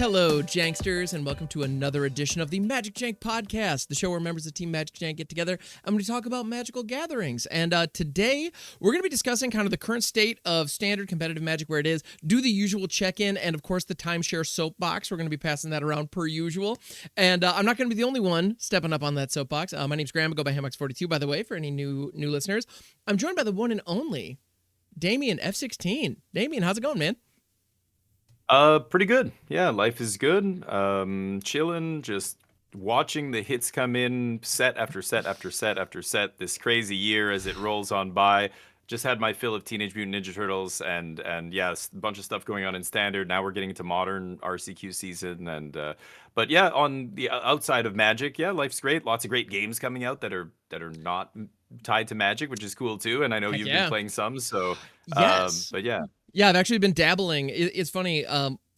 Hello, Janksters, and welcome to another edition of the MagicJank podcast, the show where members of Team MagicJank get together and we talk about magical gatherings. And today, we're going to be discussing kind of the current state of standard competitive Magic, where it is, do the usual check-in, and of course, the timeshare soapbox. We're going to be passing that around per usual. And I'm not going to be the only one stepping up on that soapbox. My name's Graham. I go by Hammocks42, by the way, for any new listeners. I'm joined by the one and only Damien F16. Damien, how's it going, man? Pretty good. Yeah, life is good. Chilling, just watching the hits come in set after set after set after set this crazy year as it rolls on by. Just had my fill of Teenage Mutant Ninja Turtles and yes, a bunch of stuff going on in standard. Now we're getting into modern RCQ season but yeah, on the outside of Magic, yeah, life's great. Lots of great games coming out that are not tied to Magic, which is cool too. And I know Heck you've yeah. been playing some, so Yes. but yeah. Yeah, I've actually been dabbling. It's funny.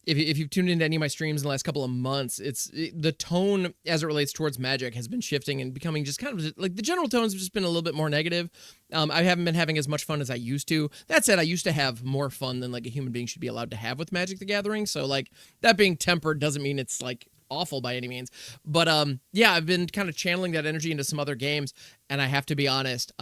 If you've tuned into any of my streams in the last couple of months, the tone as it relates towards Magic has been shifting and becoming just kind of like the general tones have just been a little bit more negative. I haven't been having as much fun as I used to. That said, I used to have more fun than like a human being should be allowed to have with Magic the Gathering. So like that being tempered doesn't mean it's like awful by any means. But yeah, I've been kind of channeling that energy into some other games, and I have to be honest.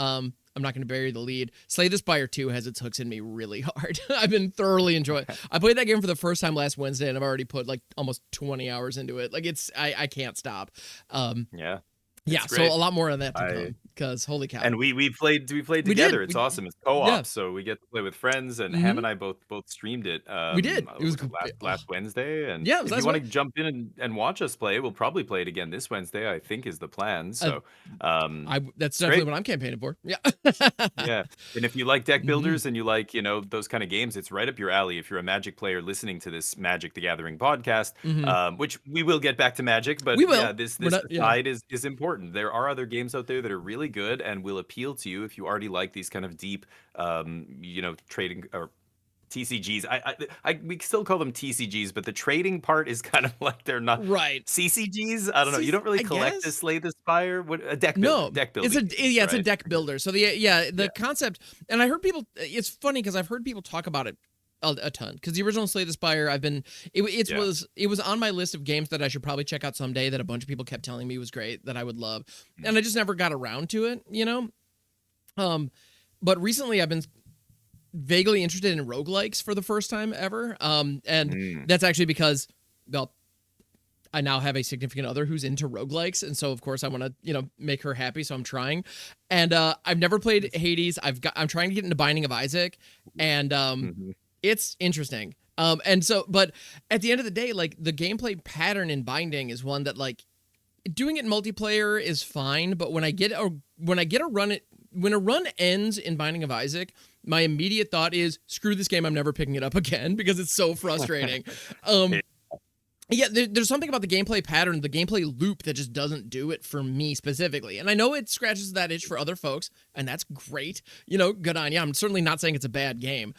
I'm not going to bury the lead. Slay the Spire II has its hooks in me really hard. I've been thoroughly enjoying it. I played that game for the first time last Wednesday, and I've already put like almost 20 hours into it. Like I can't stop. Yeah. Yeah, so a lot more on that to come, because holy cow. And we played together. It's awesome. It's co-op, yeah. so we get to play with friends, and Ham and I both streamed it. We did. It was last Wednesday, and yeah, if you want to jump in and watch us play, we'll probably play it again this Wednesday, I think is the plan. So that's definitely what I'm campaigning for. Yeah. Yeah. And if you like deck builders and you like, those kind of games, it's right up your alley if you're a Magic player listening to this Magic the Gathering podcast, which we will get back to Magic, but we will. Yeah, this side is important. There are other games out there that are really good and will appeal to you if you already like these kind of deep, trading or TCGs. We still call them TCGs, but the trading part is kind of like they're not right. CCGs. I don't know. You don't really collect to Slay the Spire. What a deck builder. No, deck builder. It's a deck builder. So the concept, and I heard people. It's funny because I've heard people talk about it a ton, because the original Slay the Spire, it was on my list of games that I should probably check out someday, that a bunch of people kept telling me was great, that I would love, and I just never got around to it, but recently I've been vaguely interested in roguelikes for the first time ever, and that's actually because, well, I now have a significant other who's into roguelikes, and so of course I want to, make her happy, so I'm trying. And I've never played Hades. I'm trying to get into Binding of Isaac, and it's interesting. But at the end of the day, like, the gameplay pattern in Binding is one that, like, doing it in multiplayer is fine, but when a run ends in Binding of Isaac, my immediate thought is, screw this game, I'm never picking it up again, because it's so frustrating. Yeah, there's something about the gameplay pattern, the gameplay loop, that just doesn't do it for me specifically. And I know it scratches that itch for other folks, and that's great. Good on you. I'm certainly not saying it's a bad game.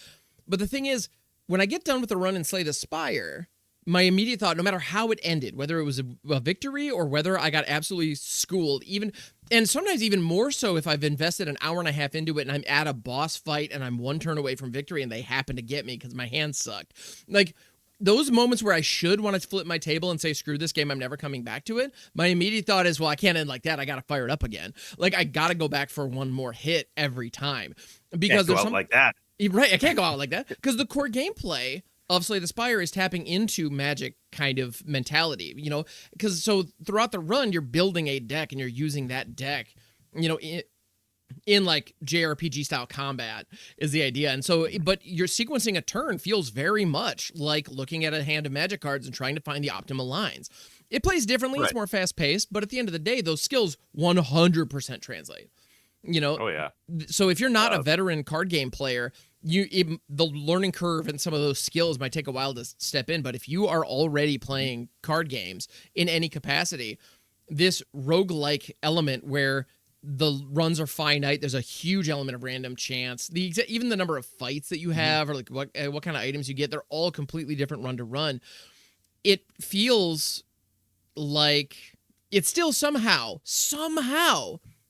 But the thing is, when I get done with the run and Slay the Spire, my immediate thought, no matter how it ended, whether it was a victory or whether I got absolutely schooled, and sometimes even more so if I've invested an hour and a half into it and I'm at a boss fight and I'm one turn away from victory and they happen to get me because my hand sucked. Like, those moments where I should want to flip my table and say, screw this game, I'm never coming back to it, my immediate thought is, well, I can't end like that. I got to fire it up again. Like, I got to go back for one more hit every time. Because there's something like that. Right, I can't go out like that, because the core gameplay of Slay the Spire is tapping into Magic kind of mentality, because so throughout the run, you're building a deck and you're using that deck, in like JRPG style combat is the idea. And so, but you're sequencing a turn feels very much like looking at a hand of Magic cards and trying to find the optimal lines. It plays differently, It's more fast paced, but at the end of the day, those skills 100% translate. Oh yeah. So if you're not a veteran card game player, the learning curve and some of those skills might take a while to step in. But if you are already playing card games in any capacity, this roguelike element where the runs are finite, there's a huge element of random chance. Even the number of fights that you have, or like what kind of items you get, they're all completely different run to run. It feels like it still somehow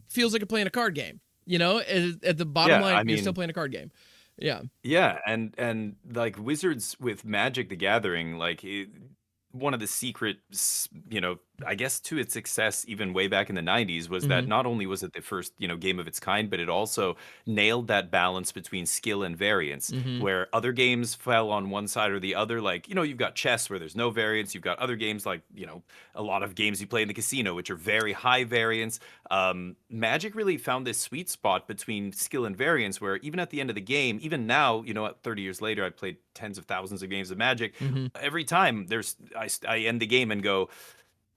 feels like you're playing a card game. At the bottom line, you're still playing a card game. Yeah. Yeah, and like Wizards with Magic the Gathering, like one of the secrets, I guess to its success even way back in the 90s was Mm-hmm. that not only was it the first, game of its kind, but it also nailed that balance between skill and variance, Mm-hmm. where other games fell on one side or the other. Like, you've got chess where there's no variance. You've got other games like, a lot of games you play in the casino, which are very high variance. Magic really found this sweet spot between skill and variance, where even at the end of the game, even now, 30 years later, I've played tens of thousands of games of Magic. Mm-hmm. Every time I end the game and go,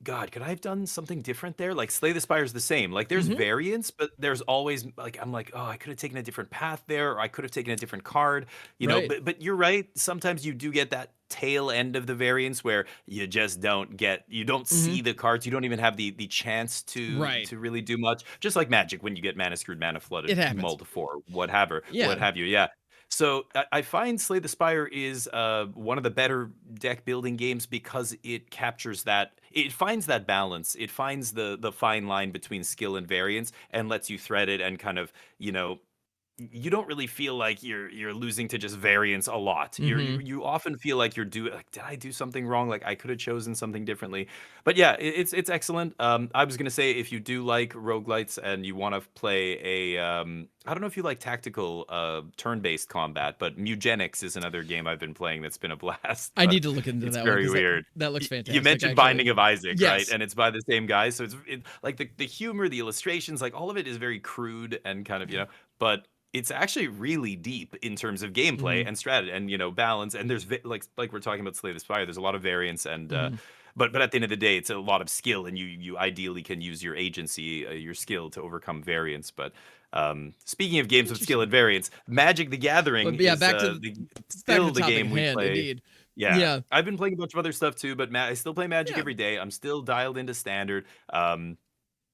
God, could I have done something different there? Like Slay the Spire is the same. Like there's Mm-hmm. variance, but there's always like I'm like, oh, I could have taken a different path there, or I could have taken a different card. Right. But you're right. Sometimes you do get that tail end of the variance where you don't Mm-hmm. see the cards. You don't even have the chance to Right. really do much. Just like Magic when you get mana screwed, mana It flooded, happens. multiple, whatever, Yeah. what have you. Yeah. So I find Slay the Spire is one of the better deck building games because it captures that. It finds that balance. It finds the fine line between skill and variance, and lets you thread it and kind of you don't really feel like you're losing to just variance a lot. Mm-hmm. You often feel like you're doing like, did I do something wrong? Like I could have chosen something differently. But yeah, it's excellent. I was gonna say if you do like roguelites and you want to play I don't know if you like tactical turn-based combat, but Mugenics is another game I've been playing that's been a blast. I But need to look into it's that one very because that, weird. that looks You fantastic, mentioned actually. Binding of Isaac, right? Yes. And it's by the same guy, so like the humor, the illustrations, like all of it is very crude and kind of but it's actually really deep in terms of gameplay Mm-hmm. and strategy and balance. And there's like we're talking about Slay the Spire. There's a lot of variance and Mm-hmm. but at the end of the day, it's a lot of skill, and you ideally can use your agency, your skill to overcome variance. But speaking of games with skill Interesting. and variance, Magic the Gathering But yeah, is back to still the the topic game at we hand. play. Indeed. Yeah, Yeah. I've been playing a bunch of other stuff too, but I still play Magic Yeah. every day. I'm still dialed into Standard.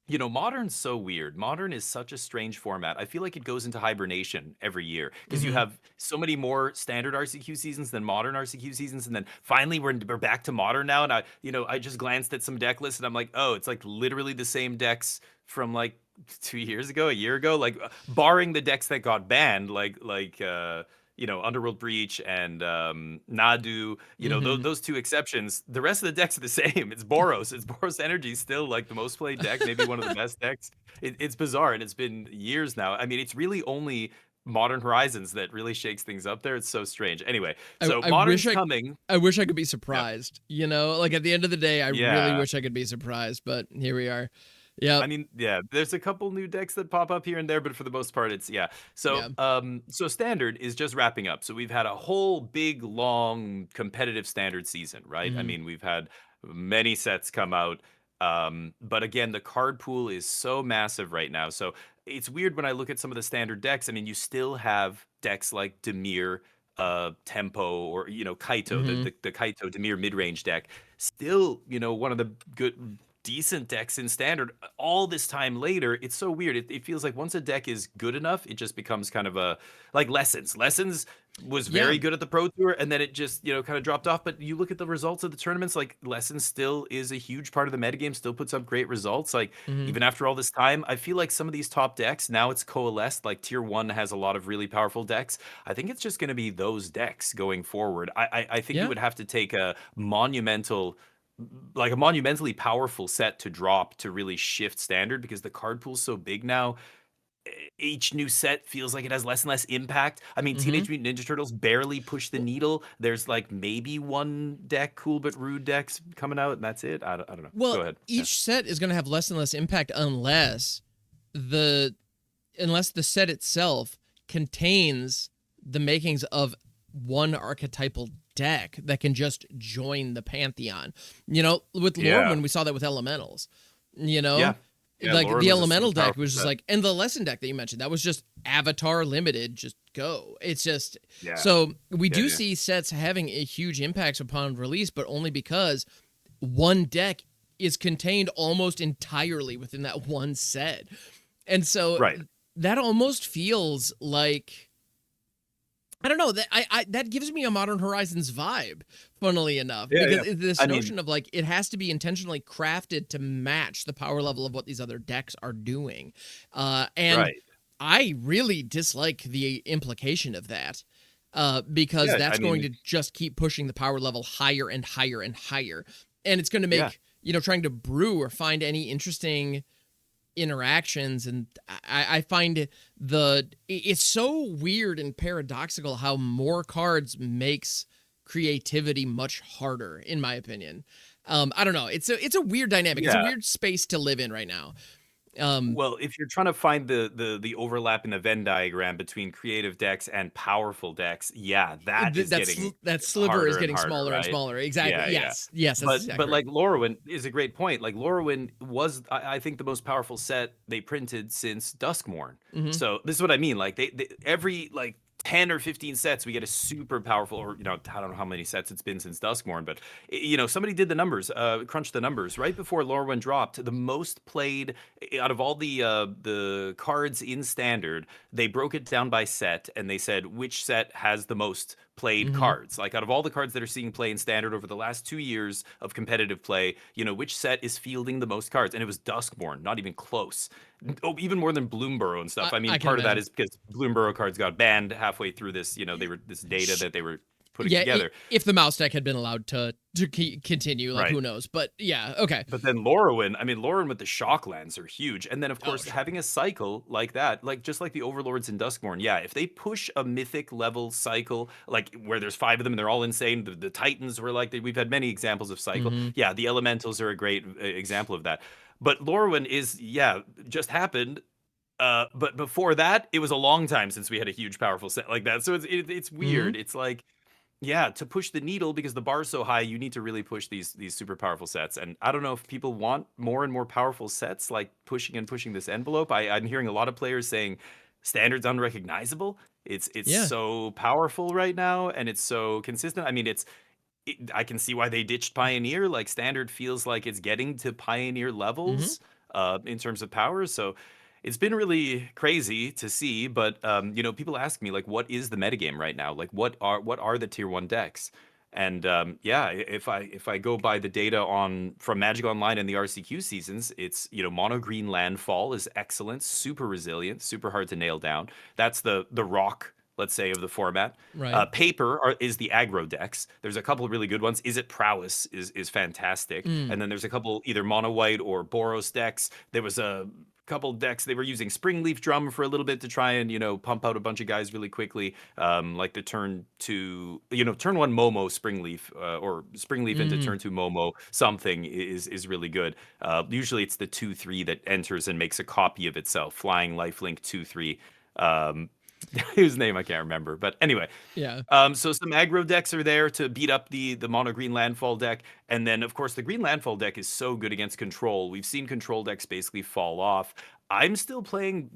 Modern's so weird. Modern is such a strange format. I feel like it goes into hibernation every year because you Mm-hmm. have so many more standard RCQ seasons than modern RCQ seasons, and then finally we're back to modern now. And I just glanced at some deck lists and I'm like, oh, it's like literally the same decks from like 2 years ago, a year ago, like barring the decks that got banned, Underworld Breach and Nadu, Mm-hmm. those two exceptions. The rest of the decks are the same. It's Boros. It's Boros Energy still like the most played deck, maybe one of the best decks. It's bizarre, and it's been years now. I mean, it's really only Modern Horizons that really shakes things up there. It's so strange. Anyway, I, so I wish Modern's I coming. I wish I could be Yeah. surprised. Like at the end of the day, I really Yeah. wish I could be surprised, but here we are. Yep. I mean, yeah, there's a couple new decks that pop up here and there, but for the most part, it's yeah. So, Yeah. so standard is just wrapping up. So we've had a whole big, long, competitive standard season, right? I Mm-hmm. mean, we've had many sets come out, but again, the card pool is so massive right now. So it's weird when I look at some of the standard decks. I mean, you still have decks like Demir, Tempo, or Kaito, the Mm-hmm. the, the Kaito Demir mid range deck. Still, one of the good decent decks in standard all this time later. It's so weird. It feels like once a deck is good enough, it just becomes kind of a like Lessons was Yeah. very good at the Pro Tour, and then it just kind of dropped off. But you look at the results of the tournaments, like Lessons still is a huge part of the metagame, still puts up great results. Like Mm-hmm. even after all this time, I feel like some of these top decks now it's coalesced. Like Tier 1 has a lot of really powerful decks. I think it's just going to be those decks going forward. I think it Yeah. would have to take a monumentally powerful set to drop to really shift standard because the card pool's so big now. Each new set feels like it has less and less impact. I mean, Mm-hmm. Teenage Mutant Ninja Turtles barely push the needle. There's like maybe one deck, cool but rude decks coming out, and that's it. I don't know. Well, Go ahead. Yeah. each set is going to have less and less impact the unless the set itself contains the makings of one archetypal deck that can just join the pantheon. With Lore, Yeah. when we saw that with elementals, you Yeah. know, Yeah. like Lauren the was a super elemental deck powerful was just set. like, and the lesson deck that you mentioned, that was just avatar limited, just go. It's just, Yeah. so we Yeah. do Yeah. see sets having a huge impacts upon release, but only because one deck is contained almost entirely within that one set. And so Right. that almost feels like, I don't know, that that gives me a Modern Horizons vibe, funnily enough, Yeah. Yeah. because this I mean, notion of like it has to be intentionally crafted to match the power level of what these other decks are doing. And right. I really dislike the implication of that. because Yeah, I that's going mean, to just keep pushing the power level higher and higher and higher. And it's going to yeah. make, trying to brew or find any interesting interactions. And I find it's so weird and paradoxical how more cards makes creativity much harder, in my opinion. I don't know. It's a weird dynamic. It's a Yeah. weird space to live in right now. Um, Well, if you're trying to find the overlap in the Venn diagram between creative decks and powerful decks, yeah, that is getting that sliver is harder and getting harder, smaller and right? smaller. Exactly. Yeah, yeah. Yes. Yes. That's But exactly right. like Lorwyn is a great point. Like Lorwyn was, I think, the most powerful set they printed since Duskmourn. Hmm. So this is what I mean. Like they every like 10 or 15 sets we get a super powerful, or I don't know how many sets it's been since Duskmourn, but somebody did the numbers, crunched the numbers right before Lorwyn dropped. The most played out of all the cards in standard, they broke it down by set and they said which set has the most played Hmm. cards. Like out of all the cards that are seeing play in standard over the last 2 years of competitive play, which set is fielding the most cards? And it was Duskmourn, not even close. Oh, even more than Bloomburrow and stuff. I mean, I can part of that imagine. is because Bloomburrow cards got banned halfway through this. They were this data Sh- that they were putting Yeah. together. If the mouse deck had been allowed to continue, like Right. who knows? But yeah. Okay. But then Lorwyn, I mean, Lorwyn with the Shocklands are huge. And then, of Oh, course, sure. having a cycle like that, like just like the Overlords in Duskmourn, yeah, if they push a mythic level cycle, like where there's 5 of them and they're all insane, the Titans were like, we've had many examples of cycle. Hmm. Yeah, the Elementals are a great example of that. But Lorwyn is, yeah, just happened. But before that, it was a long time since we had a huge, powerful set like that. So it's Hmm. weird. It's like, yeah, to push the needle because the bar's so high, you need to really push these super powerful sets. And I don't know if people want more and more powerful sets, like pushing and pushing this envelope. I'm hearing a lot of players saying standard's unrecognizable. It's Yeah. so powerful right now, and it's so consistent. I mean, I can see why they ditched Pioneer. Like standard feels like it's getting to Pioneer Hmm. levels in terms of power. So it's been really crazy to see. But people ask me like, what is the metagame right now? Like, what are the tier one decks? And yeah, if I go by the data on from Magic Online and the RCQ seasons, it's mono green landfall is excellent, super resilient, super hard to nail down. That's the rock, let's say, of the format. Right. Paper is the aggro decks. There's a couple of really good ones. Is it Prowess is fantastic, Mm. and then there's a couple either mono white or Boros decks. There was a couple decks they were using Springleaf Drum for a little bit to try and pump out a bunch of guys really quickly, like the turn one Momo Springleaf, or Springleaf into Mm. turn two Momo something is really good. Usually it's the 2/3 that enters and makes a copy of itself. Flying Lifelink 2/3. Um, whose name I can't remember, but anyway, Yeah. so some aggro decks are there to beat up the mono green landfall deck, and then of course the green landfall deck is so good against control. We've seen control decks basically fall off. I'm still playing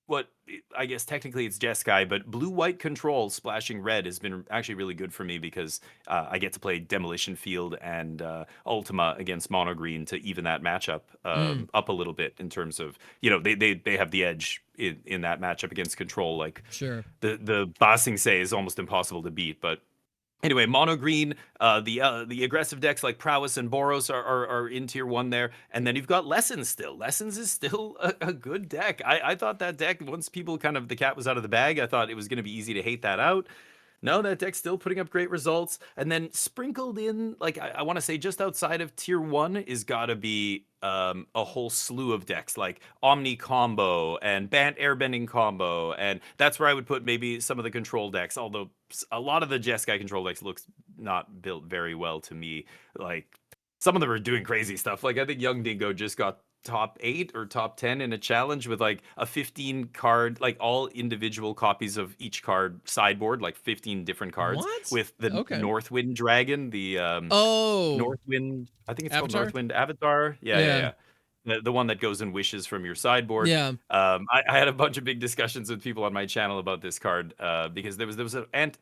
what I guess technically it's Jeskai, but blue white control splashing red has been actually really good for me because I get to play Demolition Field and Ultima against mono green to even that matchup Mm. up a little bit in terms of they have the edge in that matchup against control. Like Sure. the Bossing Say is almost impossible to beat. But anyway, mono green, the aggressive decks like Prowess and Boros are in tier one there, and then you've got Lessons still. Lessons is still a good deck. I thought that deck, once people kind of the cat was out of the bag, I thought it was going to be easy to hate that out. No, that deck's still putting up great results. And then sprinkled in, like I want to say, just outside of tier one is got to be a whole slew of decks like Omni Combo and Bant Airbending Combo, and that's where I would put maybe some of the control decks. Although a lot of the Jeskai control decks looks not built very well to me. Like some of them are doing crazy stuff. Like I think Young Dingo just got top 8 or top 10 in a challenge with like a 15 card, like all individual copies of each card sideboard, like 15 different cards What? with the Okay. Northwind Dragon, the Oh, Northwind, I think it's called Avatar? Northwind Avatar. Yeah, yeah, Yeah. yeah. The one that goes and wishes from your sideboard. Yeah. I had a bunch of big discussions with people on my channel about this card because there was a Bant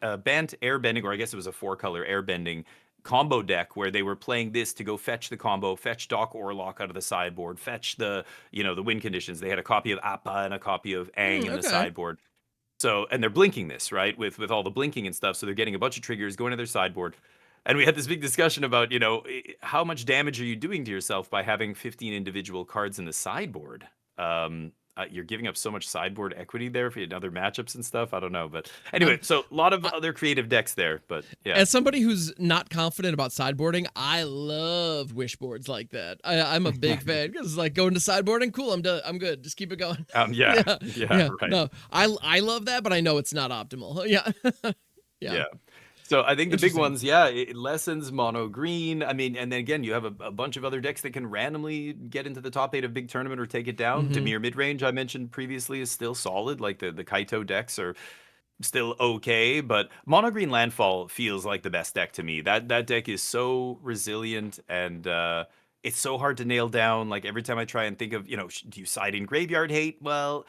Airbending, or I guess it was a 4-color Airbending combo deck where they were playing this to go fetch the combo, fetch Doc Orlock out of the sideboard, fetch the win conditions. They had a copy of Appa and a copy of Aang Mm, in the okay. sideboard. So, and they're blinking this, right? With all the blinking and stuff. So they're getting a bunch of triggers going to their sideboard. And we had this big discussion about, how much damage are you doing to yourself by having 15 individual cards in the sideboard? you're giving up so much sideboard equity there for other matchups and stuff. I don't know, but Um, anyway, so a lot of I, other creative decks there. But yeah, as somebody who's not confident about sideboarding, I love wish boards like that. I'm a big fan because like going to sideboarding, cool. I'm done. I'm good. Just keep it going. yeah, Yeah, yeah, yeah. right, No, I love that, but I know it's not optimal. Yeah, yeah. yeah. So I think the big Interesting. ones, yeah, it lessens mono green. I mean, and then again, you have a bunch of other decks that can randomly get into the top 8 of big tournament or take it down. Mm-hmm. Demir midrange I mentioned previously is still solid. Like the Kaito decks are still okay, but mono green landfall feels like the best deck to me. That deck is so resilient and it's so hard to nail down. Like every time I try and think of, do you side in graveyard hate? Well,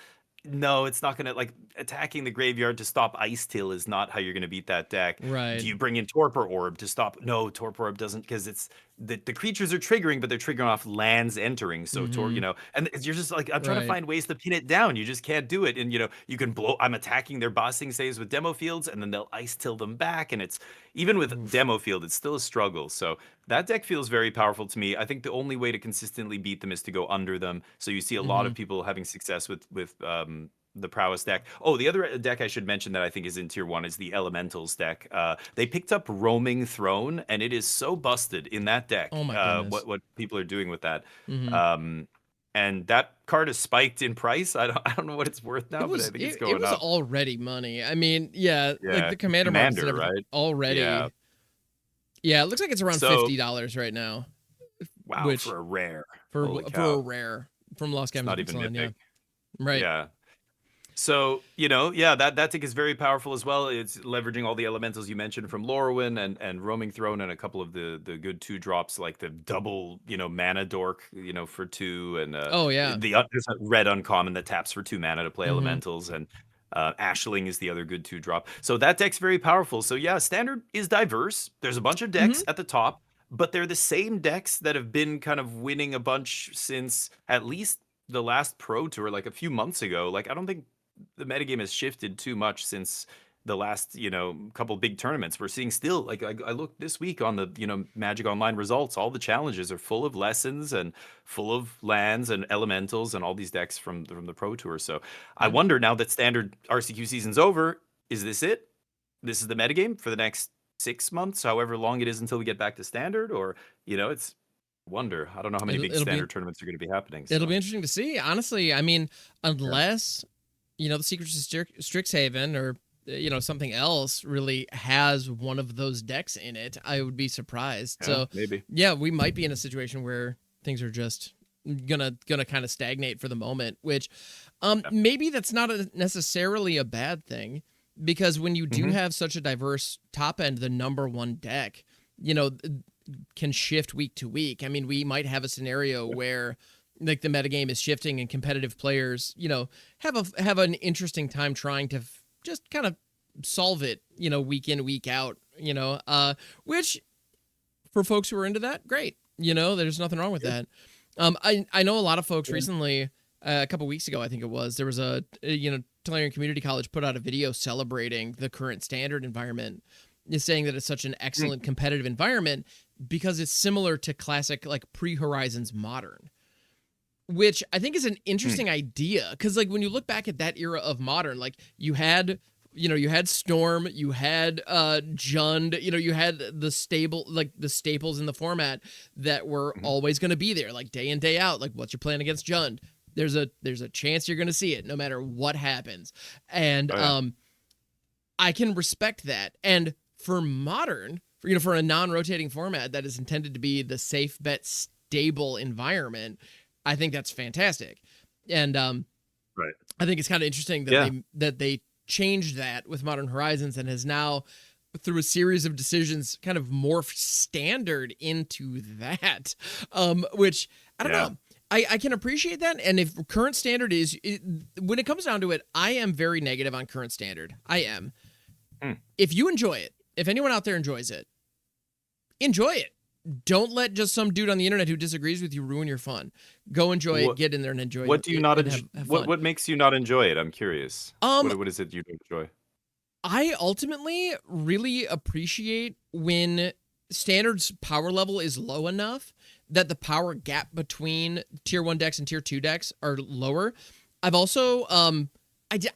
no, it's not gonna like attacking the graveyard to stop Ice Till is not how you're gonna beat that deck. Right. Do you bring in Torpor Orb to stop? No, Torpor Orb doesn't because it's the creatures are triggering, but they're triggering off lands entering. So Mm-hmm. and you're just like I'm trying to Right. find ways to pin it down. You just can't do it. And you can blow. I'm attacking their bossing saves with demo fields, and then they'll Ice Till them back. And it's even with Oof. demo field, it's still a struggle. So that deck feels very powerful to me. I think the only way to consistently beat them is to go under them. So you see a lot Mm-hmm. of people having success with the prowess deck. Oh, the other deck I should mention that I think is in tier 1 is the elementals deck. They picked up roaming throne, and it is so busted in that deck. Oh my goodness. What people are doing with that. Mm-hmm. Um, and that card is spiked in price. I don't know what it's worth It now, but I was think it's it going was up. already money. I mean, yeah, like Yeah, the commander markets and commander, everything right? Yeah. already. Yeah, it looks like it's around So $50 right now, wow, which for a rare. for Holy for a cow. rare from Lost It's Cabins not of even Ixalan, yeah. mythic. Right. Yeah. So, yeah, that deck is very powerful as well. It's leveraging all the elementals you mentioned from Lorwyn and Roaming Throne and a couple of the good 2 drops like the double, mana dork, for 2 and Oh yeah. there's a red uncommon that taps for 2 mana to play Mm-hmm. elementals and Ashling is the other good 2 drop. So that deck's very powerful. So yeah, standard is diverse. There's a bunch of Mm-hmm. decks at the top, but they're the same decks that have been kind of winning a bunch since at least the last Pro Tour, like a few months ago. Like I don't think the metagame has shifted too much since the last couple big tournaments. We're seeing still like I looked this week on the Magic Online results. All the challenges are full of lessons and full of lands and elementals and all these decks from the Pro Tour. So I Yeah. wonder now that standard RCQ season's over, is this it? This is the metagame for the next 6 months, however long it is until we get back to standard, or it's wonder. I don't know how many It'll big it'll be standard tournaments are going to be happening. it'll So be interesting to see. Honestly, I mean, yeah, unless the Secrets of Strixhaven or something else really has one of those decks in it, I would be surprised. yeah, So maybe. yeah, we might be in a situation where things are just gonna kind of stagnate for the moment, which Yeah. maybe that's not necessarily a bad thing, because when you do Hmm. have such a diverse top end, the number one deck, you know, can shift week to week. I mean, we might have a scenario where like the metagame is shifting and competitive players, have an interesting time trying to just kind of solve it, week in, week out, which for folks who are into that, great. There's nothing wrong with that. I know a lot of folks recently, a couple weeks ago, I think it was, there was Tellurian Community College put out a video celebrating the current standard environment, is saying that it's such an excellent competitive environment because it's similar to classic like pre-Horizons Modern, which I think is an interesting idea, because like when you look back at that era of Modern, like you had Storm, you had Jund, you had the staples in the format that were Mhm. always going to be there, like day in day out. Like, what's your plan against Jund? There's a chance you're going to see it no matter what happens, and Oh, yeah. I can respect that. And for Modern, for a non-rotating format that is intended to be the safe bet, stable environment, I think that's fantastic. And Right. I think it's kind of interesting that Yeah. they changed that with Modern Horizons, and has now, through a series of decisions, kind of morphed standard into that. Which I don't Yeah. know. I can appreciate that. And if current standard when it comes down to it, I am very negative on current standard. I am. Hmm. If you enjoy it, if anyone out there enjoys it, enjoy it. Don't let just some dude on the internet who disagrees with you ruin your fun. Go enjoy it. What Get in there and enjoy what it. do you not And enjoy? have What fun. what makes you not enjoy it? I'm curious. Um, What is it you don't enjoy? I ultimately really appreciate when standard's power level is low enough that the power gap between tier 1 decks and tier 2 decks are lower. I've also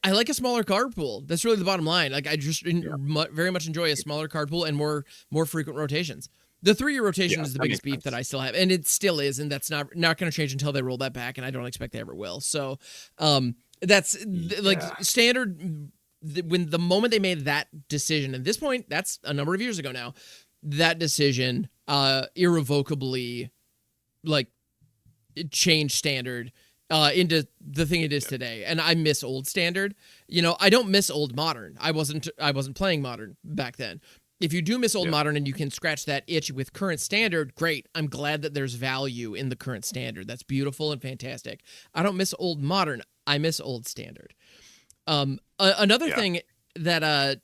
I like a smaller card pool. That's really the bottom line. Like I just Yeah. very much enjoy a smaller card pool and more frequent rotations. The 3-year rotation Yeah, is the that biggest makes beef that sense. I still have, and it still is, and that's not going to change until they roll that back, and I don't expect they ever will. So, that's like Yeah. standard. When the moment they made that decision, at this point, that's a number of years ago now, that decision irrevocably like it changed standard into the thing it is today. And I miss old standard. You know, I don't miss old modern. I wasn't playing modern back then. If you do miss old Yeah. modern and you can scratch that itch with current standard, great. I'm glad that there's value in the current standard. That's beautiful and fantastic. I don't miss old modern. I miss old standard. Another Yeah. thing that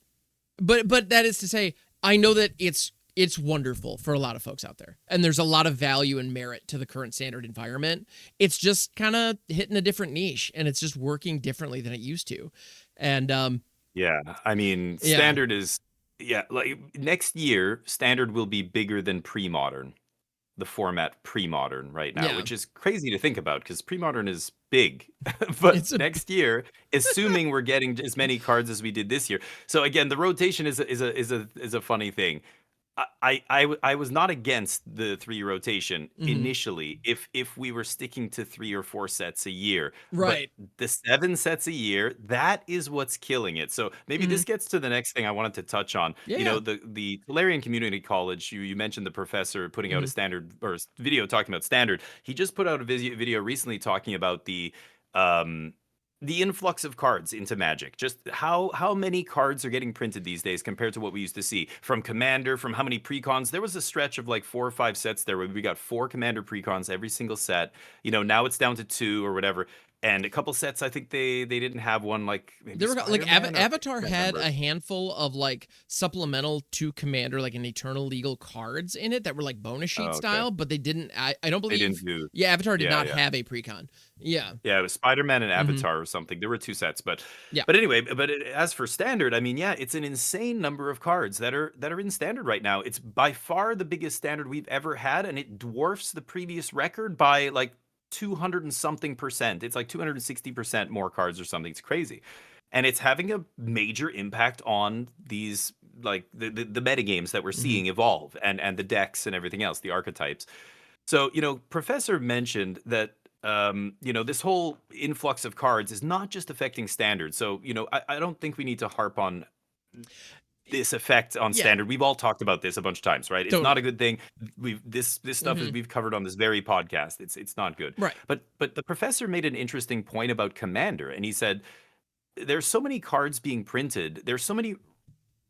but that is to say, I know that it's wonderful for a lot of folks out there, and there's a lot of value and merit to the current standard environment. It's just kind of hitting a different niche, and it's just working differently than it used to. And Yeah. I mean, yeah, standard is yeah, like next year, standard will be bigger than pre-modern. The format pre-modern right now, yeah, which is crazy to think about because pre-modern is big. But it's a next year, assuming we're getting as many cards as we did this year. So again, the rotation is a funny thing. I was not against the 3 rotation mhm, initially if we were sticking to 3 or 4 sets a year. But right. the 7 sets a year, that is what's killing it. So maybe Hmm. this gets to the next thing I wanted to touch on. Yeah, You yeah. know, the Tularian Community College, you mentioned the professor putting out a Hmm. standard or video talking about standard. He just put out a video recently talking about um the influx of cards into Magic, just how many cards are getting printed these days compared to what we used to see from Commander, from how many precons. There was a stretch of like 4 or 5 sets there where we got 4 Commander precons every single set. You know, now it's down to 2 or whatever. And a couple sets, I think they didn't have one, like maybe There were like Spider-Man, or I Avatar can't had remember. a handful of like supplemental to Commander, like an Eternal Legal cards in it that were like bonus sheet Oh, okay. style, but they didn't. I don't They didn't believe. do. Yeah, Avatar did Yeah, not yeah. have a precon. Yeah. Yeah, it was Spider-Man and Hmm. Avatar or something. There were 2 sets, but Yeah. anyway, as for standard, I mean, yeah, it's an insane number of cards that are in standard right now. It's by far the biggest standard we've ever had, and it dwarfs the previous record by like 200 and something percent. It's like 260% more cards or something. It's crazy. And it's having a major impact on these like the meta games that we're Hmm. seeing evolve and the decks and everything else, the archetypes. So, Professor mentioned that, this whole influx of cards is not just affecting standard. So, I don't think we need to harp on this effect on Yeah. standard. We've all talked about this a bunch of times, right? It's not a Totally. good thing. This stuff is Hmm. we've covered on this very podcast. It's not good. Right. But the professor made an interesting point about Commander, and he said there's so many cards being printed. There's so many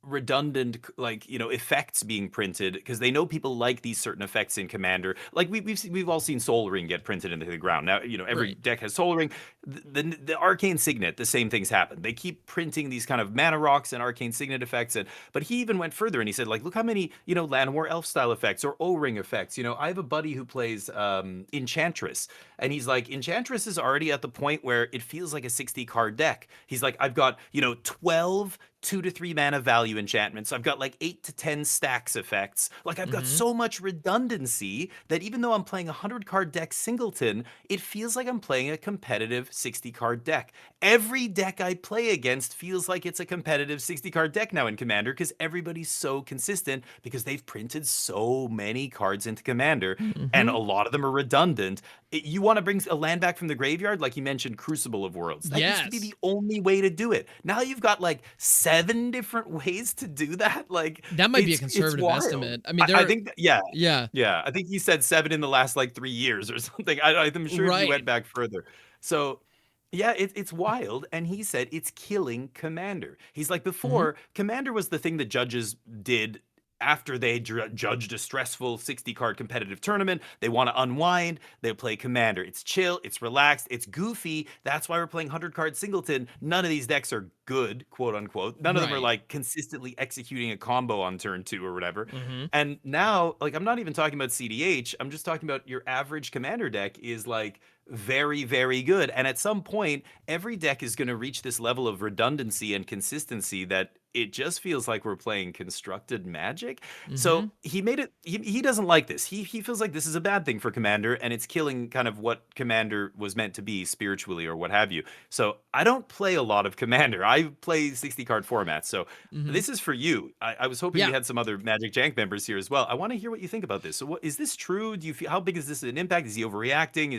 redundant like effects being printed because they know people like these certain effects in Commander. Like we've all seen Soul Ring get printed into the ground. Now every Right. deck has Soul Ring. The Arcane Signet, the same things happen. They keep printing these kind of mana rocks and Arcane Signet effects. And but he even went further and he said, like, look how many Land War Elf style effects or O Ring effects. I have a buddy who plays Enchantress, and he's like, Enchantress is already at the point where it feels like a 60 card deck. He's like, I've got 12 2 to 3 mana value enchantments. I've got like 8 to 10 stacks effects. Like I've got Hmm. so much redundancy that even though I'm playing a 100 card deck singleton, it feels like I'm playing a competitive 60 card deck. Every deck I play against feels like it's a competitive 60 card deck now in Commander because everybody's so consistent because they've printed so many cards into Commander and Hmm. a lot of them are redundant. You want to bring a land back from the graveyard, like you mentioned, Crucible of Worlds. That used to be Yes. the only way to do it. Now you've got like 7 different ways to do that. Like That might be a it's conservative wild. estimate. I mean, I there. think yeah, Yeah. yeah. I think he said 7 in the last like 3 years or something. I'm sure if you went Right. back further. So yeah, it's wild. And he said it's killing Commander. He's like, Hmm. before, Commander was the thing that judges did after they judged a stressful 60 card competitive tournament. They want to unwind. They play Commander. It's chill. It's relaxed. It's goofy. That's why we're playing 100 card singleton. None of these decks are good, quote unquote. None of them are Right. like consistently executing a combo on turn 2 or whatever. Hmm. And now, like, I'm not even talking about CDH. I'm just talking about your average Commander deck is like very, very good. And at some point, every deck is going to reach this level of redundancy and consistency that it just feels like we're playing constructed magic. Mm-hmm. So he made it. He doesn't like this. He feels like this is a bad thing for Commander, and it's killing kind of what Commander was meant to be spiritually or what have you. So I don't play a lot of Commander. I play 60 card formats. So Mm-hmm. this is for you. I was hoping we Yeah. had some other Magic Jank members here as well. I want to hear what you think about this. So what is this true? Do you feel how big is this an impact? Is he overreacting?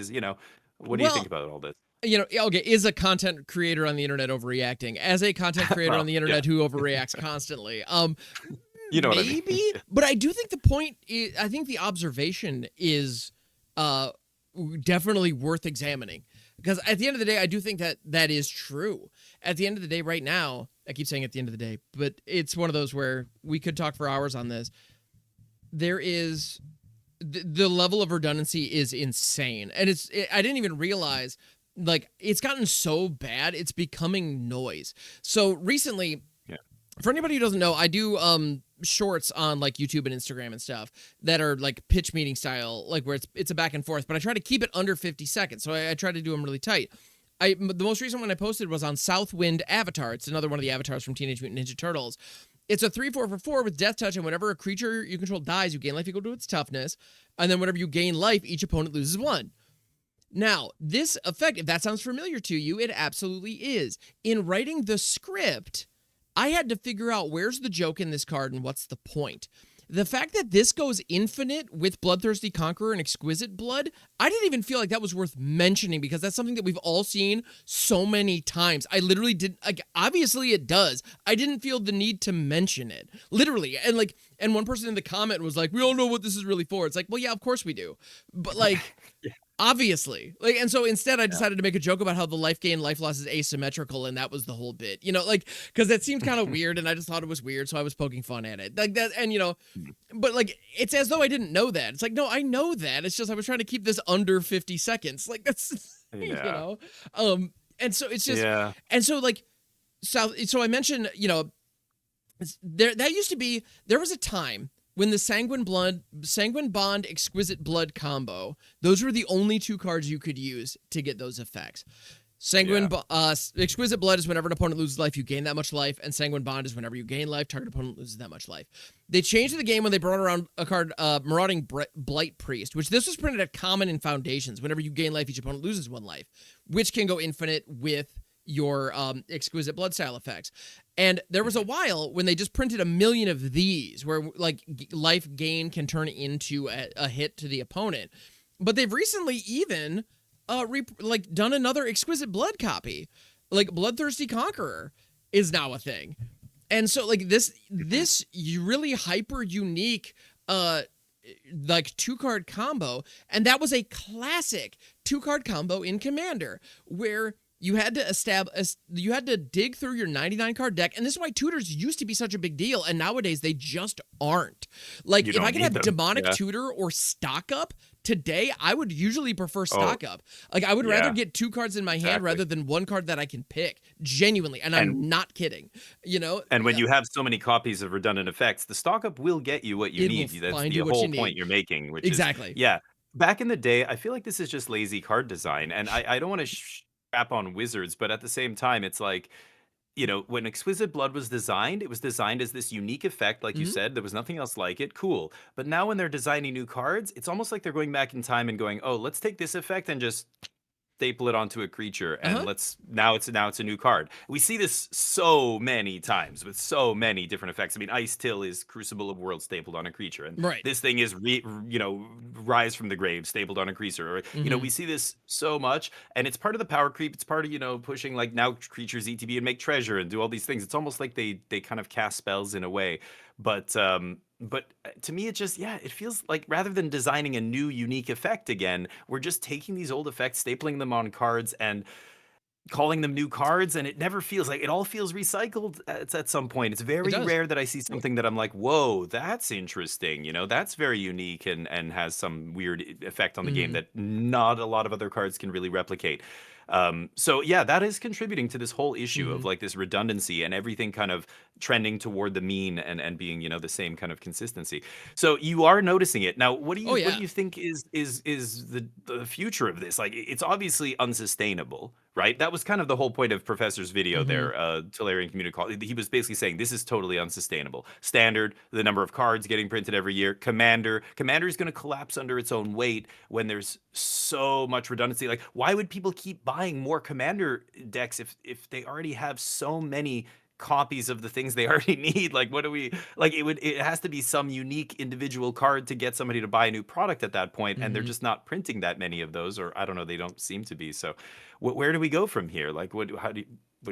What do you think Well, about all this? okay, is a content creator on the internet overreacting? As a content creator on Well, the yeah, internet who overreacts constantly, you know what I mean. maybe, but I do think the point is, I think the observation is uh definitely worth examining, because at the end of the day, I do think that that is true. At the end of the day, right now, I keep saying at the end of the day, but it's one of those where we could talk for hours on this. There is the level of redundancy is insane, and I didn't even realize, like, it's gotten so bad it's becoming noise. So recently, Yeah. for anybody who doesn't know, I do shorts on like YouTube and Instagram and stuff that are like pitch meeting style, like where it's a back and forth, but I try to keep it under 50 seconds. So I try to do them really tight. The most recent one I posted was on Southwind Avatar. It's another one of the avatars from Teenage Mutant Ninja Turtles. It's a 3/4 for 4 with death touch, and whenever a creature you control dies, you gain life equal to its toughness, and then whenever you gain life, each opponent loses 1. Now, this effect, if that sounds familiar to you, it absolutely is. In writing the script, I had to figure out where's the joke in this card and what's the point. The fact that this goes infinite with Bloodthirsty Conqueror and Exquisite Blood, I didn't even feel like that was worth mentioning, because that's something that we've all seen so many times. I literally didn't, like, obviously it does. I didn't feel the need to mention it. Literally. And one person in the comment was like, we all know what this is really for. It's like, well, yeah, of course we do. But like, Yeah. obviously, like, and so instead I decided to make a joke about how the life gain life loss is asymmetrical, and that was the whole bit, like, because that seemed kind of weird, and I just thought it was weird, so I was poking fun at it like that. And but like, it's as though I didn't know that. It's like, no, I know that. It's just I was trying to keep this under 50 seconds. Like, that's Yeah. and so it's just, Yeah. and so like, so I mentioned, there was a time when the Sanguine Bond, Exquisite Blood combo, those were the only 2 cards you could use to get those effects. Exquisite Blood is whenever an opponent loses life, you gain that much life, and Sanguine Bond is whenever you gain life, target opponent loses that much life. They changed the game when they brought around a card, Marauding Blight Priest, which this was printed at common in Foundations. Whenever you gain life, each opponent loses 1 life, which can go infinite with your Exquisite Blood style effects. And there was a while when they just printed a million of these, where like life gain can turn into a hit to the opponent. But they've recently even done another Exquisite Blood copy. Like Bloodthirsty Conqueror is now a thing. And so like this really hyper unique like 2-card combo, and that was a classic 2-card combo in Commander, where you had to dig through your 99 card deck, and this is why tutors used to be such a big deal, and nowadays they just aren't. Like, if I could have Demonic Tutor or Stock Up today, I would usually prefer Stock Up. Like, I would rather get 2 cards in my hand rather than 1 card that I can pick, genuinely, and I'm not kidding. And when you have so many copies of redundant effects, the Stock Up will get you what you need. That's the whole point you're making, which exactly. is, yeah. Back in the day, I feel like this is just lazy card design, and I don't want to crap on Wizards, but at the same time, it's like, when Exquisite Blood was designed, it was designed as this unique effect, like you said. There was nothing else like it. Cool. But now when they're designing new cards, it's almost like they're going back in time and going, oh, let's take this effect and just staple it onto a creature, and now it's a new card. We see this so many times with so many different effects. I mean, Ice Till is Crucible of Worlds stapled on a creature, and this thing is Rise from the Grave stapled on a creature. Or we see this so much, and it's part of the power creep. It's part of pushing, like, now creatures ETB and make treasure and do all these things. It's almost like they kind of cast spells in a way, but to me, it feels like rather than designing a new unique effect again, we're just taking these old effects, stapling them on cards, and calling them new cards, and it never feels like, it all feels recycled at some point. It's very rare that I see something that I'm like, whoa, that's interesting. That's very unique and has some weird effect on the game that not a lot of other cards can really replicate. So yeah, that is contributing to this whole issue Hmm. of like this redundancy and everything kind of trending toward the mean and being, the same kind of consistency. So you are noticing it. Now, Oh what do yeah. you think is the future of this? Like it's obviously unsustainable, right? That was kind of the whole point of Professor's video Hmm. there, Tolarian Community College. He was basically saying this is totally unsustainable. Standard, the number of cards getting printed every year. Commander is going to collapse under its own weight when there's so much redundancy. Like, why would people keep buying more Commander decks if they already have so many copies of the things they already need? Like, what do we like? It has to be some unique individual card to get somebody to buy a new product at that point, and they're Hmm. just not printing that many of those, or I don't know, they don't seem to be. So, where do we go from here? Like, what do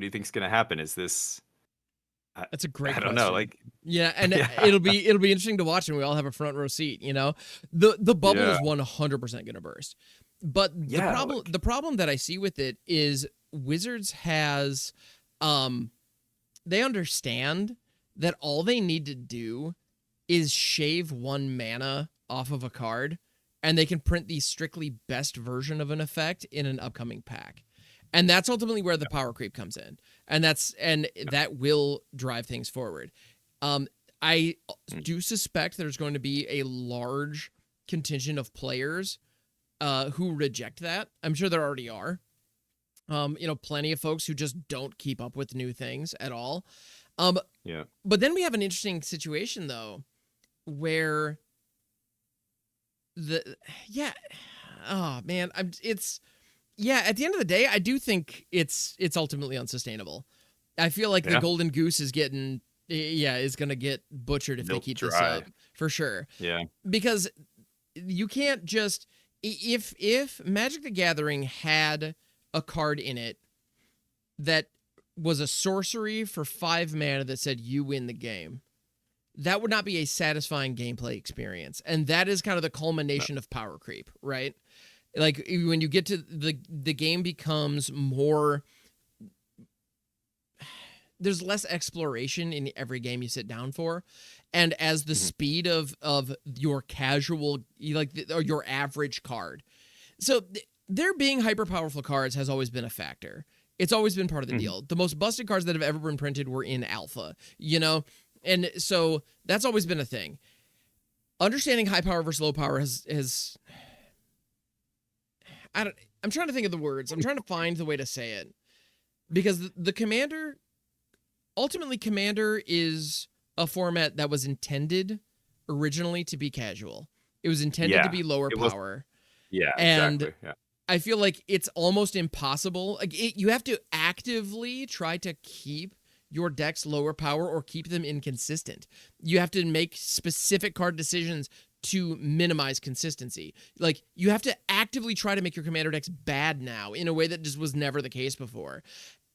you think's going to happen? Is this I, That's a great I don't know. question. Like, Yeah, and yeah, it'll be interesting to watch, and we all have a front row seat. The bubble yeah, is 100% going to burst, but the yeah. problem Like, the problem that I see with it is Wizards has, um, they understand that all they need to do is shave 1 mana off of a card, and they can print the strictly best version of an effect in an upcoming pack. And that's ultimately where the power creep comes in. And that will drive things forward. I mm, do suspect there's going to be a large contingent of players who reject that. I'm sure there already are. Plenty of folks who just don't keep up with new things at all. Um, yeah, but then we have an interesting situation though, where the yeah, oh man, at the end of the day, I do think it's ultimately unsustainable. I feel like the yeah. golden goose is gonna get butchered if they Milk keep this dry. up for sure. Yeah. Because you can't just, if Magic the Gathering had a card in it that was a sorcery for 5 mana that said you win the game, that would not be a satisfying gameplay experience. And that is kind of the No. culmination of power creep, right? Like when you get to the game becomes more, there's less exploration in every game you sit down for, and as the Mhm, speed of your casual, or your average card. So there being hyper powerful cards has always been a factor. It's always been part of the mhm. deal. The most busted cards that have ever been printed were in alpha. And so that's always been a thing. Understanding high power versus low power has I don't I'm trying to think of the words. I'm trying to find the way to say it. Because the commander, ultimately commander is a format that was intended originally to be casual. It was intended to Yeah. be lower It was power. yeah, And exactly. Yeah. I feel like it's almost impossible. You have to actively try to keep your decks lower power or keep them inconsistent. You have to make specific card decisions to minimize consistency. Like you have to actively try to make your commander decks bad now in a way that just was never the case before.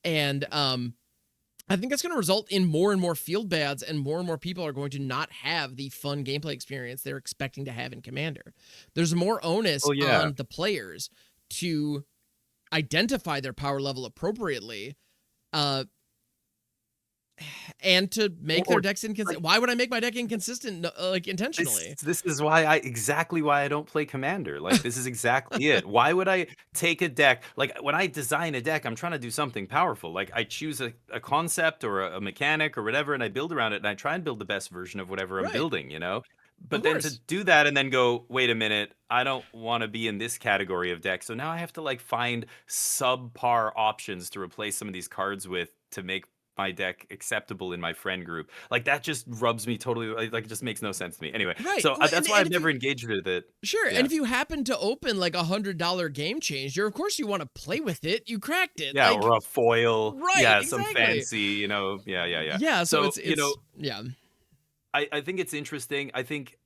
And I think that's going to result in more and more field bads, and more people are going to not have the fun gameplay experience they're expecting to have in Commander. There's more onus Oh, yeah. on the players to identify their power level appropriately, uh, and to make their Or decks like inconsistent. Why would I make my deck inconsistent, like this intentionally? this is why I don't play Commander. Like, this is exactly it. Why would I take a deck like, when I design a deck, I'm trying to do something powerful. Like, I choose a concept or a mechanic or whatever, and I build around it, and I try and build the best version of whatever I'm Right. building, you know? Of But then to course. do that and then go, "Wait a minute, I don't wanna be in this category of deck." So now I have to, like, find subpar options to replace some of these cards with to make my deck acceptable in my friend group. Like, that just rubs me totally, like, it just makes no sense to me. Anyway, Right. so, Well, that's why and I've if never you engaged with it. sure, and Yeah. if you happen to open like $100 game changer, of course you want to play with it. You cracked it. Yeah, Like or a foil. right, Yeah, some exactly. fancy, yeah, yeah, yeah. Yeah, so So, it's yeah. I think it's interesting. I think,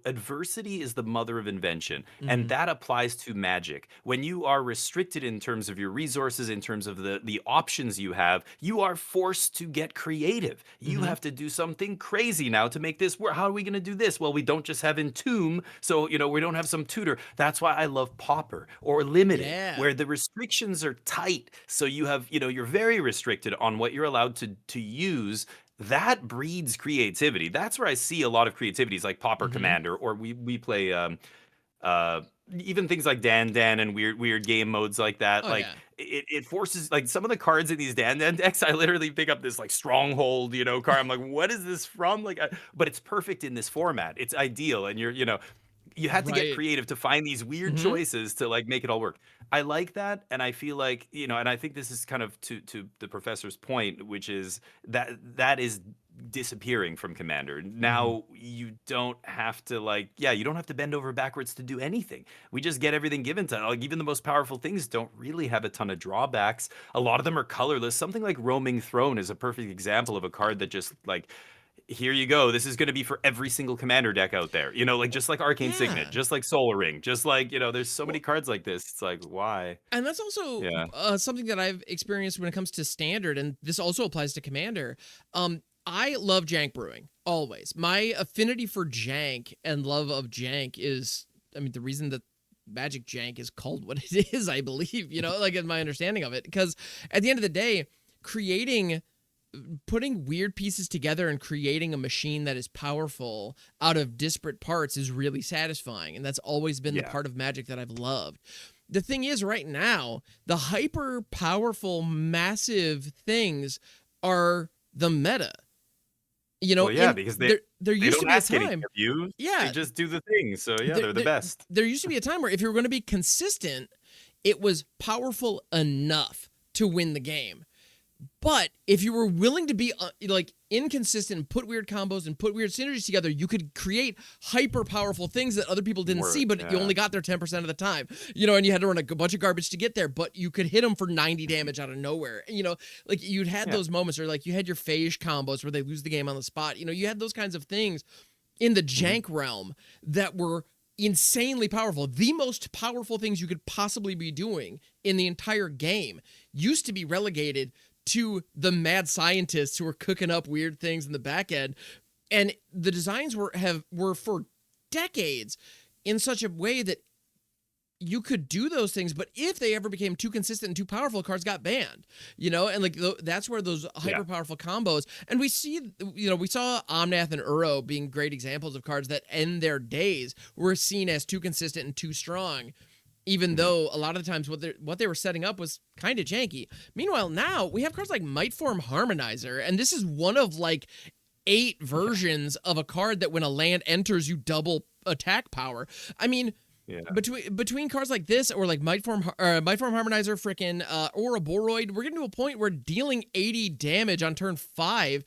adversity is the mother of invention, and Mhm. that applies to magic. When you are restricted in terms of your resources, in terms of the options you have, you are forced to get creative. You Mhm. have to do something crazy now to make this work. How are we going to do this? Well, we don't just have Entomb, so we don't have some tutor. That's why I love Pauper or Limited, Yeah. where the restrictions are tight. So you're very restricted on what you're allowed to use. That breeds creativity. That's where I see a lot of creativities like Pauper Mhm. Commander, or we play uh even things like Dan Dan and weird game modes like that. Oh Like, yeah. it forces like some of the cards in these Dan decks. I literally pick up this like stronghold, card. I'm like, what is this from? Like, but it's perfect in this format. It's ideal, and you had to get Right. creative to find these weird Hmm. choices to like make it all work. I like that, and I feel like and I think this is kind of to the professor's point, which is that is disappearing from Commander. Hmm. Now you don't have to you don't have to bend over backwards to do anything. We just get everything given to like even the most powerful things don't really have a ton of drawbacks. A lot of them are colorless. Something like Roaming Throne is a perfect example of a card that just like here you go. This is going to be for every single commander deck out there. Like just like Arcane Signet, Yeah. just like Solar Ring, just like, there's so many Well, cards like this. It's like, why? and that's also Yeah. something that I've experienced when it comes to standard, and this also applies to commander. I love jank brewing always. My affinity for jank and love of jank is, I mean, the reason that MagicJank is called what it is, I believe, like in my understanding of it, because at the end of the day, creating putting weird pieces together and creating a machine that is powerful out of disparate parts is really satisfying, and that's always been the Yeah. part of Magic that I've loved. The thing is, right now, the hyper powerful, massive things are the meta. Well, yeah, In because there they used to don't be a ask anything time, of you. They yeah, just do the thing. So yeah, there, they're the there, best. there used to be a time where if you were going to be consistent, it was powerful enough to win the game. But if you were willing to be like inconsistent and put weird combos and put weird synergies together, you could create hyper powerful things that other people didn't Work. see, but you Yeah. only got there 10% of the time, and you had to run a bunch of garbage to get there, but you could hit them for 90 damage out of nowhere. Like you'd had Yeah. those moments, or like you had your phage combos where they lose the game on the spot. You had those kinds of things in the Mhm. jank realm that were insanely powerful. The most powerful things you could possibly be doing in the entire game used to be relegated to the mad scientists who were cooking up weird things in the back end. And the designs were for decades in such a way that you could do those things, but if they ever became too consistent and too powerful, cards got banned, and like that's where those Yeah. hyper powerful combos, and we saw Omnath and Uro being great examples of cards that in their days were seen as too consistent and too strong, even Mhm. though a lot of the times what they were setting up was kind of janky. Meanwhile, now we have cards like Mightform Harmonizer, and this is one of like 8 versions of a card that when a land enters, you double attack power. I mean, Yeah. between cards like this or like Mightform Harmonizer, frickin' Ouroboros, we're getting to a point where dealing 80 damage on turn 5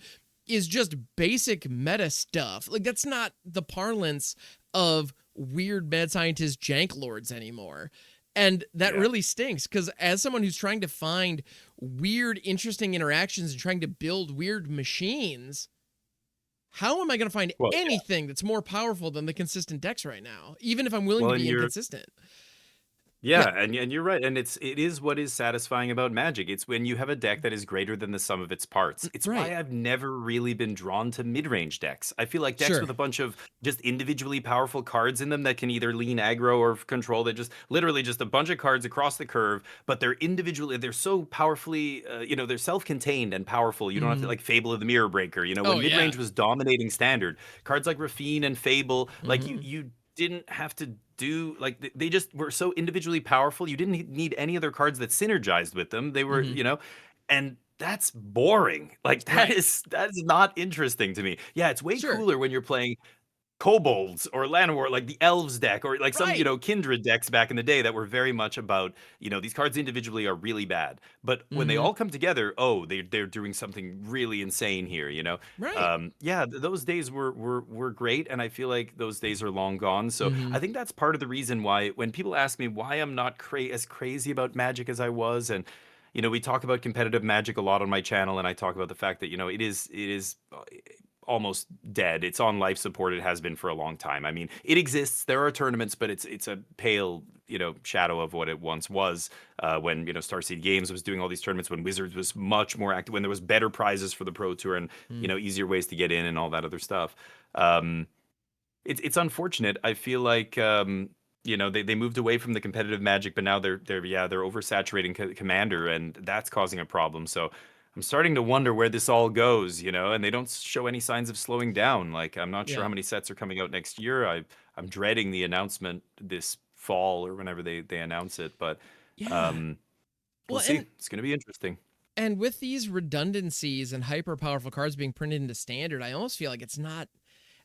is just basic meta stuff. Like that's not the parlance of weird mad scientist jank lords anymore. And that Yeah. really stinks because as someone who's trying to find weird, interesting interactions and trying to build weird machines, how am I going to find Well, yeah. anything that's more powerful than the consistent decks right now, even if I'm willing Well, to and be you're inconsistent? Yeah, Yeah, and you're right, and it is what is satisfying about Magic. It's when you have a deck that is greater than the sum of its parts. It's right. why I've never really been drawn to mid-range decks. I feel like decks Sure. with a bunch of just individually powerful cards in them that can either lean aggro or control. That just literally just a bunch of cards across the curve, but they're so powerfully, they're self-contained and powerful. You don't have to Mhm. like Fable of the Mirror Breaker. Oh When yeah. mid-range was dominating standard, cards like Rafine and Fable, like you Mhm. you didn't have to do like they just were so individually powerful. You didn't need any other cards that synergized with them. They were, Mhm. and that's boring. Like that Right. is that is not interesting to me. Yeah, it's way Sure. cooler when you're playing kobolds or Llanowar, like the elves deck, or like some, Right. kindred decks back in the day that were very much about, these cards individually are really bad. But when they Mhm. all come together, oh, they're doing something really insane here. Right. Yeah, those days were great, and I feel like those days are long gone. So I Mhm. think that's part of the reason why when people ask me why I'm not as crazy about Magic as I was, and we talk about competitive Magic a lot on my channel, and I talk about the fact that it is almost dead. It's on life support. It has been for a long time. I mean, it exists. There are tournaments, but it's a pale, shadow of what it once was. When Starseed Games was doing all these tournaments, when Wizards was much more active, when there was better prizes for the Pro Tour and Mm. easier ways to get in and all that other stuff. Um, it's unfortunate. I feel like they moved away from the competitive Magic, but now they're oversaturating Commander, and that's causing a problem. So I'm starting to wonder where this all goes, and they don't show any signs of slowing down. Like I'm not sure Yeah. how many sets are coming out next year. I'm dreading the announcement this fall or whenever they announce it, but Yeah. um We'll Well, see. It's going to be interesting. and with these redundancies and hyper powerful cards being printed into standard, I almost feel like it's not.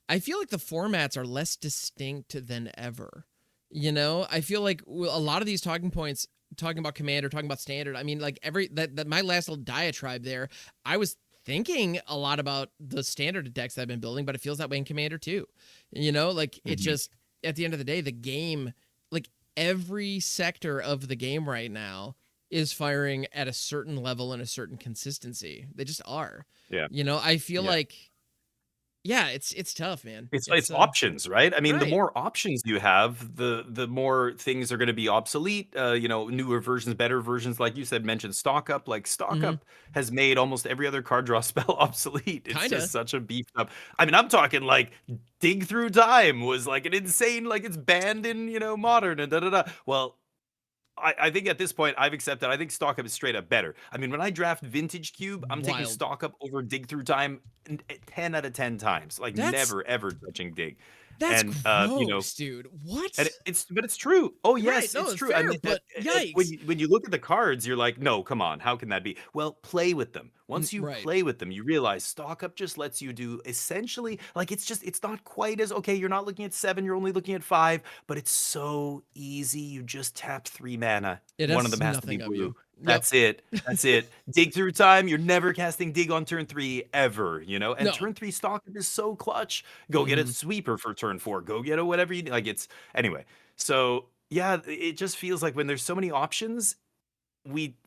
I feel like the formats are less distinct than ever. You know, I feel like a lot of these talking points, talking about Commander, talking about Standard. I mean, like that my last little diatribe there, I was thinking a lot about the Standard decks that I've been building, but it feels that way in Commander too. You know, like it just at the end of the day, the game, like every sector of the game right now is firing at a certain level and a certain consistency. They just are. Yeah. You know, I feel like, yeah, it's tough, man. It's options, right? I mean, the right. more options you have, the more things are going to be obsolete. Newer versions, better versions, like you said, mentioned stock up. Like stock up has made almost every other card draw spell obsolete. It's Kinda. just such a beefed up. I mean, I'm talking like dig through time was like an insane, like it's banned in modern and da da da. Well, I think at this point I've accepted. I think stock up is straight up better. I mean, when I draft Vintage Cube, I'm taking Wild. stock up over dig through time 10 out of 10 times. Like never ever touching dig. That's And gross, dude. What? and it's true. Oh yes, Right, no, it's true. fair, I mean, but when yikes. you look at the cards, you're like, no, come on, how can that be? Well, play with them. Once you Right. play with them, you realize stock up just lets you do essentially like it's not quite as okay. You're not looking at 7, you're only looking at 5, but it's so easy. You just tap 3 mana. It One has of them has to be nothing of blue. you. Yep. That's it. That's it. Dig through time. You're never casting dig on turn 3 ever, And No. turn 3 stock up is so clutch. Go get a sweeper for turn 4. Go get a whatever you need. Like it's anyway. So yeah, it just feels like when there's so many options, we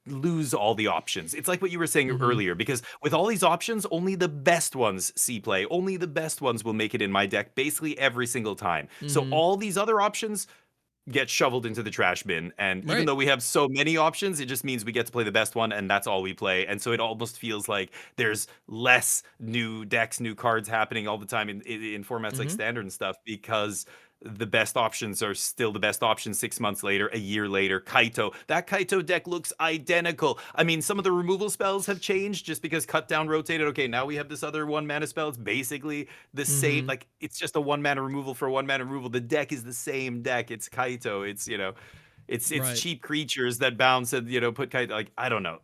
lose all the options. It's like what you were saying earlier, because with all these options, only the best ones see play. Only the best ones will make it in my deck basically every single time. So all these other options get shoveled into the trash bin. And even though we have so many options, it just means we get to play the best one, and that's all we play. And so it almost feels like there's less new decks, new cards happening all the time in formats like Standard and stuff, because the best options are still the best options 6 months later, a year later. Kaito. That Kaito deck looks identical. I mean, some of the removal spells have changed just because cut down rotated. Okay, now we have this other 1 mana spell. It's basically the same. Like, it's just a 1 mana removal for a 1 mana removal. The deck is the same deck. It's Kaito. It's, it's cheap creatures that bounce and, put Kaito. Like, I don't know.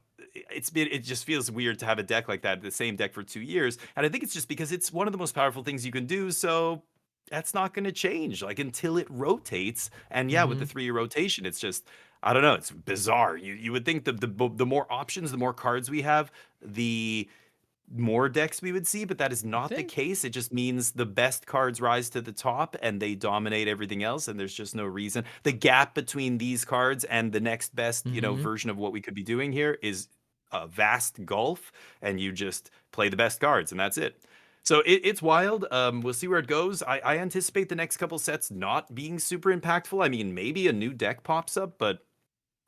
It just feels weird to have a deck like that, the same deck for 2 years. And I think it's just because it's one of the most powerful things you can do. So that's not going to change like until it rotates. And yeah, with the 3-year rotation, it's just, I don't know, it's bizarre. You would think the more options, the more cards we have, the more decks we would see, but that is not the case. It just means the best cards rise to the top and they dominate everything else, and there's just no reason. The gap between these cards and the next best, version of what we could be doing here is a vast gulf, and you just play the best cards, and that's it. So it's wild. We'll see where it goes. I anticipate the next couple sets not being super impactful. I mean, maybe a new deck pops up, but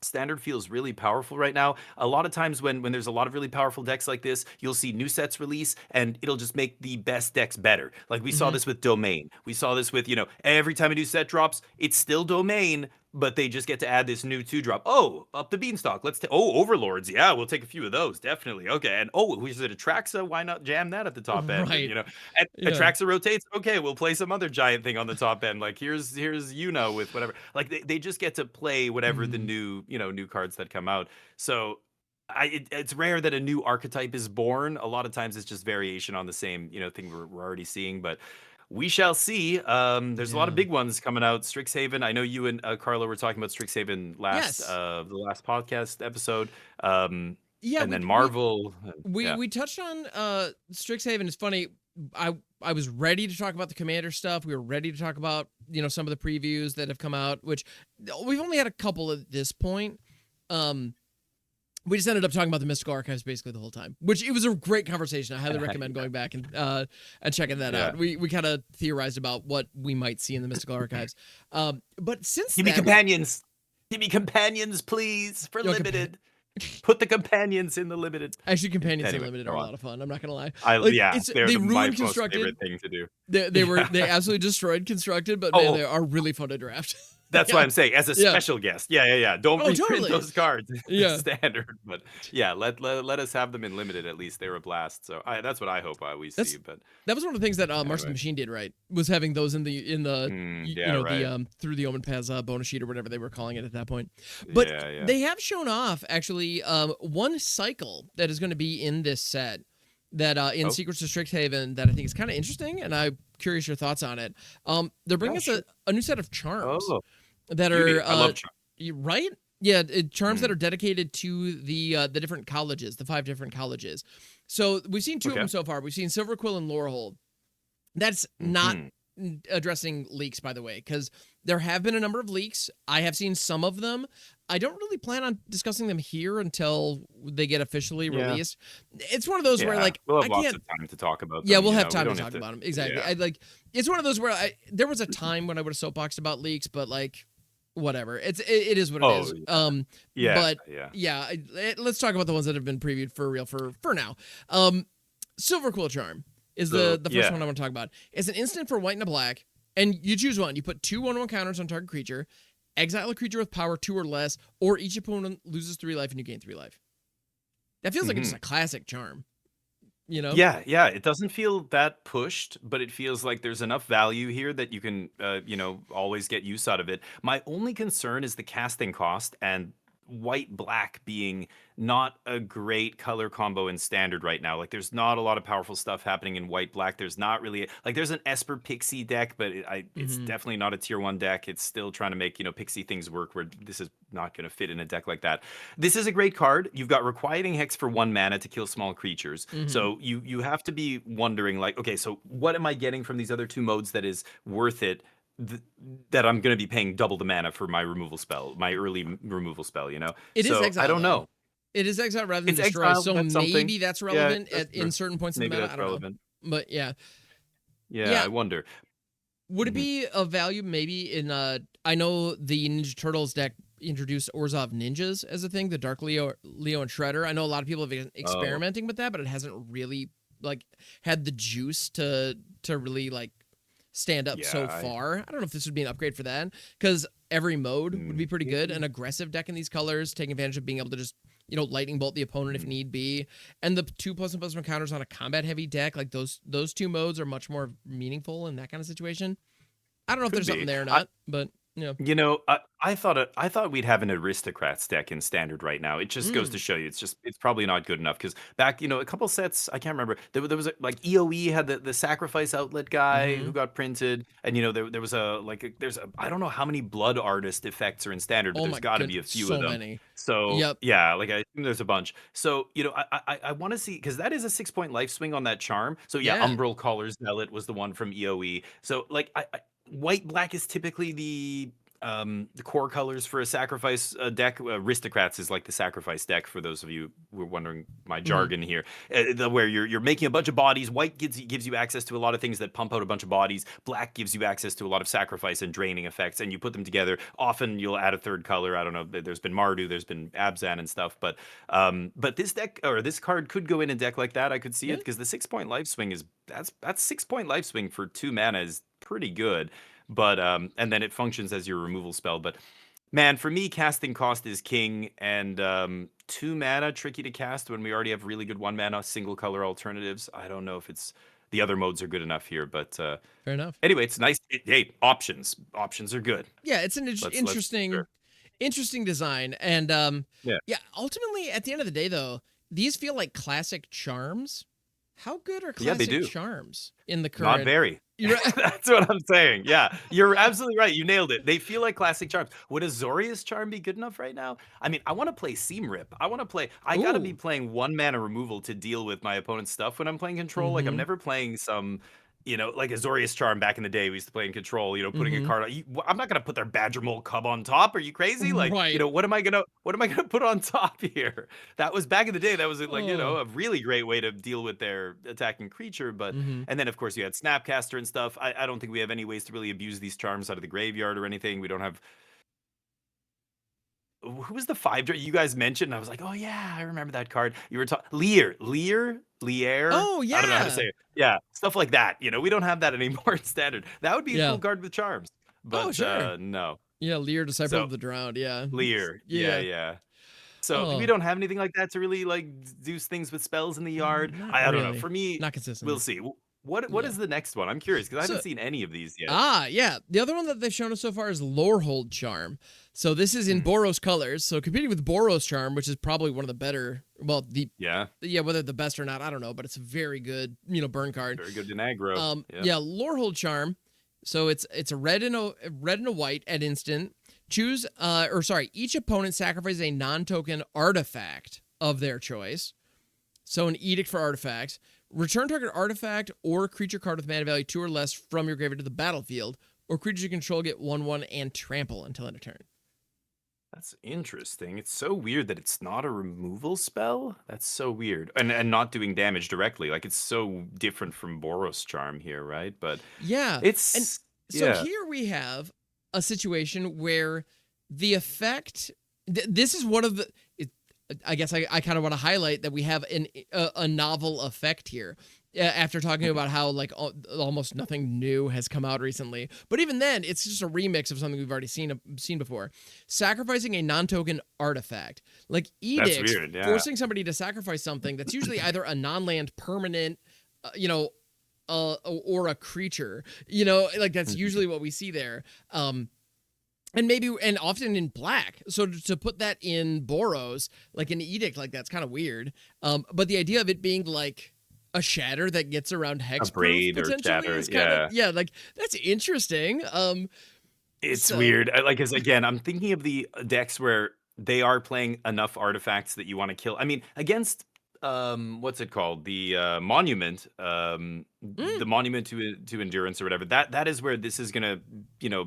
Standard feels really powerful right now. A lot of times when there's a lot of really powerful decks like this, you'll see new sets release and it'll just make the best decks better. Like we saw this with Domain. We saw this with, every time a new set drops, it's still Domain, but they just get to add this new 2-drop. Oh, up the beanstalk. Overlords. Yeah, we'll take a few of those. Definitely. Okay. And is it Atraxa? Why not jam that at the top end? Right. And Atraxa rotates. Okay, we'll play some other giant thing on the top end. Like here's with whatever. Like they just get to play whatever the new cards that come out. So it's rare that a new archetype is born. A lot of times it's just variation on the same thing we're already seeing, but we shall see. There's a lot of big ones coming out. Strixhaven. I know you and Carla were talking about Strixhaven the last podcast episode. And then Marvel. We touched on Strixhaven. It's funny. I was ready to talk about the Commander stuff. We were ready to talk about some of the previews that have come out, which we've only had a couple at this point. We just ended up talking about the Mystical Archives basically the whole time, which it was a great conversation. I highly recommend going back and checking that out. We kind of theorized about what we might see in the Mystical Archives. But since Give me companions. Give me companions, please, for limited. Put the companions in the limited. Actually, companions in limited are a lot of fun. I'm not gonna lie. They're they my ruined most favorite thing to do. They absolutely destroyed constructed, but man, they are really fun to draft. That's why Yeah. I'm saying as a Yeah. special guest. Yeah. Don't Oh, reprint totally. those cards in Yeah. standard, but yeah, let us have them in limited at least. They were a blast. So that's what I hope we see. That's But that was one of the things that Marks of the anyway, Machine did right, was having those in the you yeah, know, the right. through the Omen Paths bonus sheet or whatever they were calling it at that point. But Yeah. they have shown off actually one cycle that is going to be in this set that in Oh, Secrets of Strixhaven that I think is kind of interesting, and I'm curious your thoughts on it. They're bringing yeah, us sure. a new set of charms Oh, that beauty. are I love charm. right. Yeah, charms that Mm, are dedicated to the different colleges, the 5 different colleges. So we've seen 2 of them okay. so far. We've seen Silverquill and Laurelhold. That's not Hmm. addressing leaks, by the way, because there have been a number of leaks. I have seen some of them. I don't really plan on discussing them here until they get officially Yeah. released. It's one of those where Yeah. like We'll I have lots can't. of time to talk about Yeah, them. we'll You have know, we time to don't have talk to. about them. Exactly. Yeah. I like. It's one of those where there was a time when I would have soapboxed about leaks, but like whatever. It is what it Oh, is. yeah. But Yeah. yeah, let's talk about the ones that have been previewed for real for now. Silverquill Charm is So the first yeah. one I want to talk about. It's an instant for white and a black, and you choose one. You put 2 1/1 counters on target creature, exile a creature with power 2 or less, or each opponent loses 3 life and you gain 3 life. That feels like it's Hmm. a classic charm, you know? Yeah. It doesn't feel that pushed, but it feels like there's enough value here that you can, always get use out of it. My only concern is the casting cost and white black being not a great color combo in standard right now. Like, there's not a lot of powerful stuff happening in white black. There's not really like there's an Esper Pixie deck, but it's Hmm. definitely not a tier 1 deck. It's still trying to make Pixie things work. Where this is not going to fit in a deck like that. This is a great card. You've got Requiting Hex for 1 mana to kill small creatures. Hmm. So you have to be wondering, like, okay, so what am I getting from these other 2 modes that is worth it? That I'm going to be paying double the mana for my removal spell, my early removal spell, It is So I exile don't though. know. It is exile rather than It's destroy, exile. so That's something. maybe that's Yeah, relevant that's in true. certain points in the Maybe meta. that's I don't know, relevant. but yeah, Yeah, yeah. I wonder. Would it Mhm. be of value maybe in I know the Ninja Turtles deck introduced Orzhov Ninjas as a thing, the Dark Leo and Shredder. I know a lot of people have been Oh, experimenting with that, but it hasn't really like had the juice to really like stand up yeah. so far. I don't know if this would be an upgrade for that, because every mode would be pretty good. Maybe. An aggressive deck in these colors, taking advantage of being able to just lightning bolt the opponent if need be, and the 2+1/+1 counters on a combat heavy deck, like those 2 modes are much more meaningful in that kind of situation. I don't know if Could there's something be. there or not, but I thought we'd have an aristocrats deck in standard right now. It just goes to mm, show you, it's probably not good enough because back, a couple sets, I can't remember. There was like EOE had the sacrifice outlet guy who mm-hmm. got printed, and there was there's a I don't know how many blood artist effects are in standard, but Oh there's my got to good, be a few of so them. many. So Yep. yeah, like I assume there's a bunch. So I want to see because that is a 6 point life swing on that charm. So yeah, Yeah. Umbral Caller's Zealot was the one from EOE. So like white black is typically the core colors for a sacrifice deck. Aristocrats is like the sacrifice deck for those of you who are wondering my Mm-hmm. jargon here. Where you're making a bunch of bodies. White gives you access to a lot of things that pump out a bunch of bodies. Black gives you access to a lot of sacrifice and draining effects, and you put them together. Often you'll add a third color. I don't know. There's been Mardu, there's been Abzan and stuff, but this deck or this card could go in a deck like that. I could see it Yeah. because the 6 point life swing is that's 6 point life swing for 2 mana is pretty good. But and then it functions as your removal spell. But man, for me, casting cost is king, and 2 mana tricky to cast when we already have really good 1 mana single color alternatives. I don't know if it's the other modes are good enough here, but Fair enough. anyway, it's nice. Hey, options are good. Yeah, it's an Let's sure. interesting design, and Yeah, yeah. Ultimately, at the end of the day, though, these feel like classic charms. How good are yeah, they classic do. charms in the Not current? very. You're right. That's what I'm saying. Yeah, you're absolutely right. You nailed it. They feel like classic charms. Would a Zorius charm be good enough right now? I mean, I want to play Seam Rip. I want to play. I gotta be Ooh. playing 1 mana removal to deal with my opponent's stuff when I'm playing control. Like I'm Mm-hmm. never playing some. Like a Zorius charm back in the day, we used to play in control. Putting a Mm-hmm. card. I'm not gonna put their Badger Mole Cub on top. Are you crazy? Like, Right. what am I gonna put on top here? That was back in the day. That was like, Oh. a really great way to deal with their attacking creature. But Mm-hmm. and then, of course, you had Snapcaster and stuff. I don't think we have any ways to really abuse these charms out of the graveyard or anything. We don't have. Who was the 5 you guys mentioned? I was like, oh yeah, I remember that card. You were talking Lear. Oh I don't know how to yeah. say it. Yeah, stuff like that. We don't have that anymore in standard. That would be a Yeah. cool card with charms, Oh but sure. no. Yeah, Lear, Disciple So of the Drowned. Yeah. Lear, yeah, Yeah. yeah. So we Oh, don't have anything like that to really like do things with spells in the yard. not I don't know. really. For me, Not we'll consistently. see. What Yeah. is the next one? I'm curious because I haven't So, seen any of these yet. yeah. The other one that they've shown us so far is Lorehold Charm. So this is in Hmm. Boros colors. So competing with Boros Charm, which is probably one of the better, well, Yeah, whether the best or not, I don't know, but it's a very good, burn card. very good in aggro. Yeah. Yeah, Lorehold Charm. So it's a red and a white at instant. Choose each opponent sacrifices a non-token artifact of their choice. So an edict for artifacts. Return target artifact or creature card with mana value 2 or less from your graveyard to the battlefield, or creatures you control get 1/1 and trample until end of turn. That's interesting. It's so weird that it's not a removal spell. That's so weird. And not doing damage directly. Like it's so different from Boros Charm here, right? But Yeah. And it's so yeah. here we have a situation where the effect this is one of the I guess I kind of want to highlight that we have a novel effect here after talking about how like almost nothing new has come out recently. But even then, it's just a remix of something we've already seen before. Sacrificing a non-token artifact, like That's edicts, weird, yeah. forcing somebody to sacrifice something that's usually either a non-land permanent, or a creature. Like that's usually what we see there. And often in black. So to put that in Boros, like an edict, like that's kind of weird. But the idea of it being like a shatter that gets around hexproof braid or potentially shatter, is kind of like that's interesting. It's So weird. Like, cause again, I'm thinking of the decks where they are playing enough artifacts that you want to kill. I mean, against what's it called? The monument, the monument to endurance or whatever. That is where this is gonna,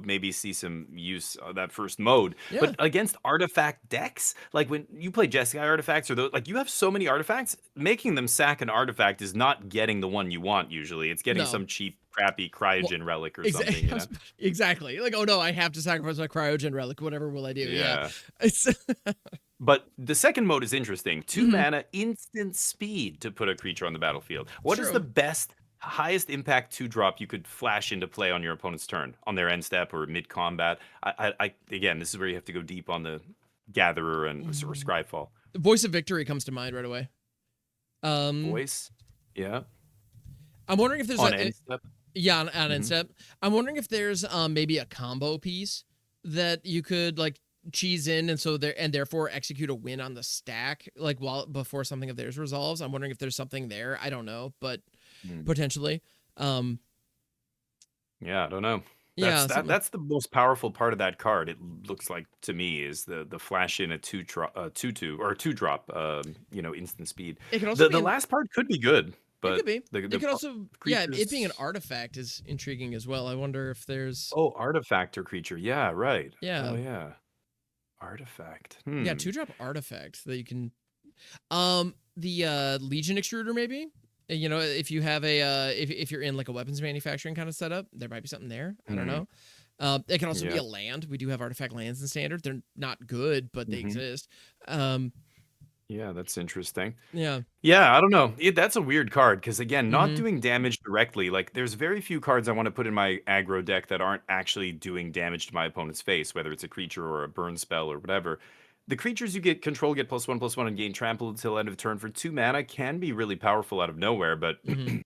maybe see some use of that first mode. yeah, But against artifact decks, like when you play Jeskai artifacts or those, like you have so many artifacts, making them sack an artifact is not getting the one you want usually. It's getting no. some cheap, crappy cryogen relic or something, you know? Exactly. Like, oh no, I have to sacrifice my cryogen relic. Whatever will I do? Yeah. Yeah. It's But the second mode is interesting. 2 Mhm. mana, instant speed to put a creature on the battlefield. What is the True. best, highest impact 2-drop you could flash into play on your opponent's turn, on their end step or mid combat? Again, this is where you have to go deep on the Gatherer and or Scryfall. Voice of Victory comes to mind right away. Voice, yeah, I'm wondering if there's on end step. yeah, on end Mhm. step. I'm wondering if there's maybe a combo piece that you could like cheese in and therefore execute a win on the stack like before something of theirs resolves. I'm wondering if there's something there. I don't know, but Mm. potentially. Yeah, I don't know. Yeah, That's the most powerful part of that card. It looks like to me is the flash in a 2/2 or a 2-drop, instant speed. it could also be The last part could be good, it but could be. the It could also it being an creatures. artifact is intriguing as well. I wonder if there's Oh, artifact or creature. Yeah, right. Oh yeah. yeah, artifact. Yeah, 2-drop artifact that you can the Legion Extruder maybe. If you have if you're in like a weapons manufacturing kind of setup, there might be something there. I don't Mhm. know. It can also be Yeah. a land. We do have artifact lands in standard. They're not good, but they Mhm. exist. Um, Yeah, that's interesting. yeah. Yeah, I don't know. That's a weird card because again, not hmm doing damage directly. Like, there's very few cards I want to put in my aggro deck that aren't actually doing damage to my opponent's face, whether it's a creature or a burn spell or whatever. The creatures you get control get +1/+1 and gain trample until end of turn for 2 mana can be really powerful out of nowhere. But hmm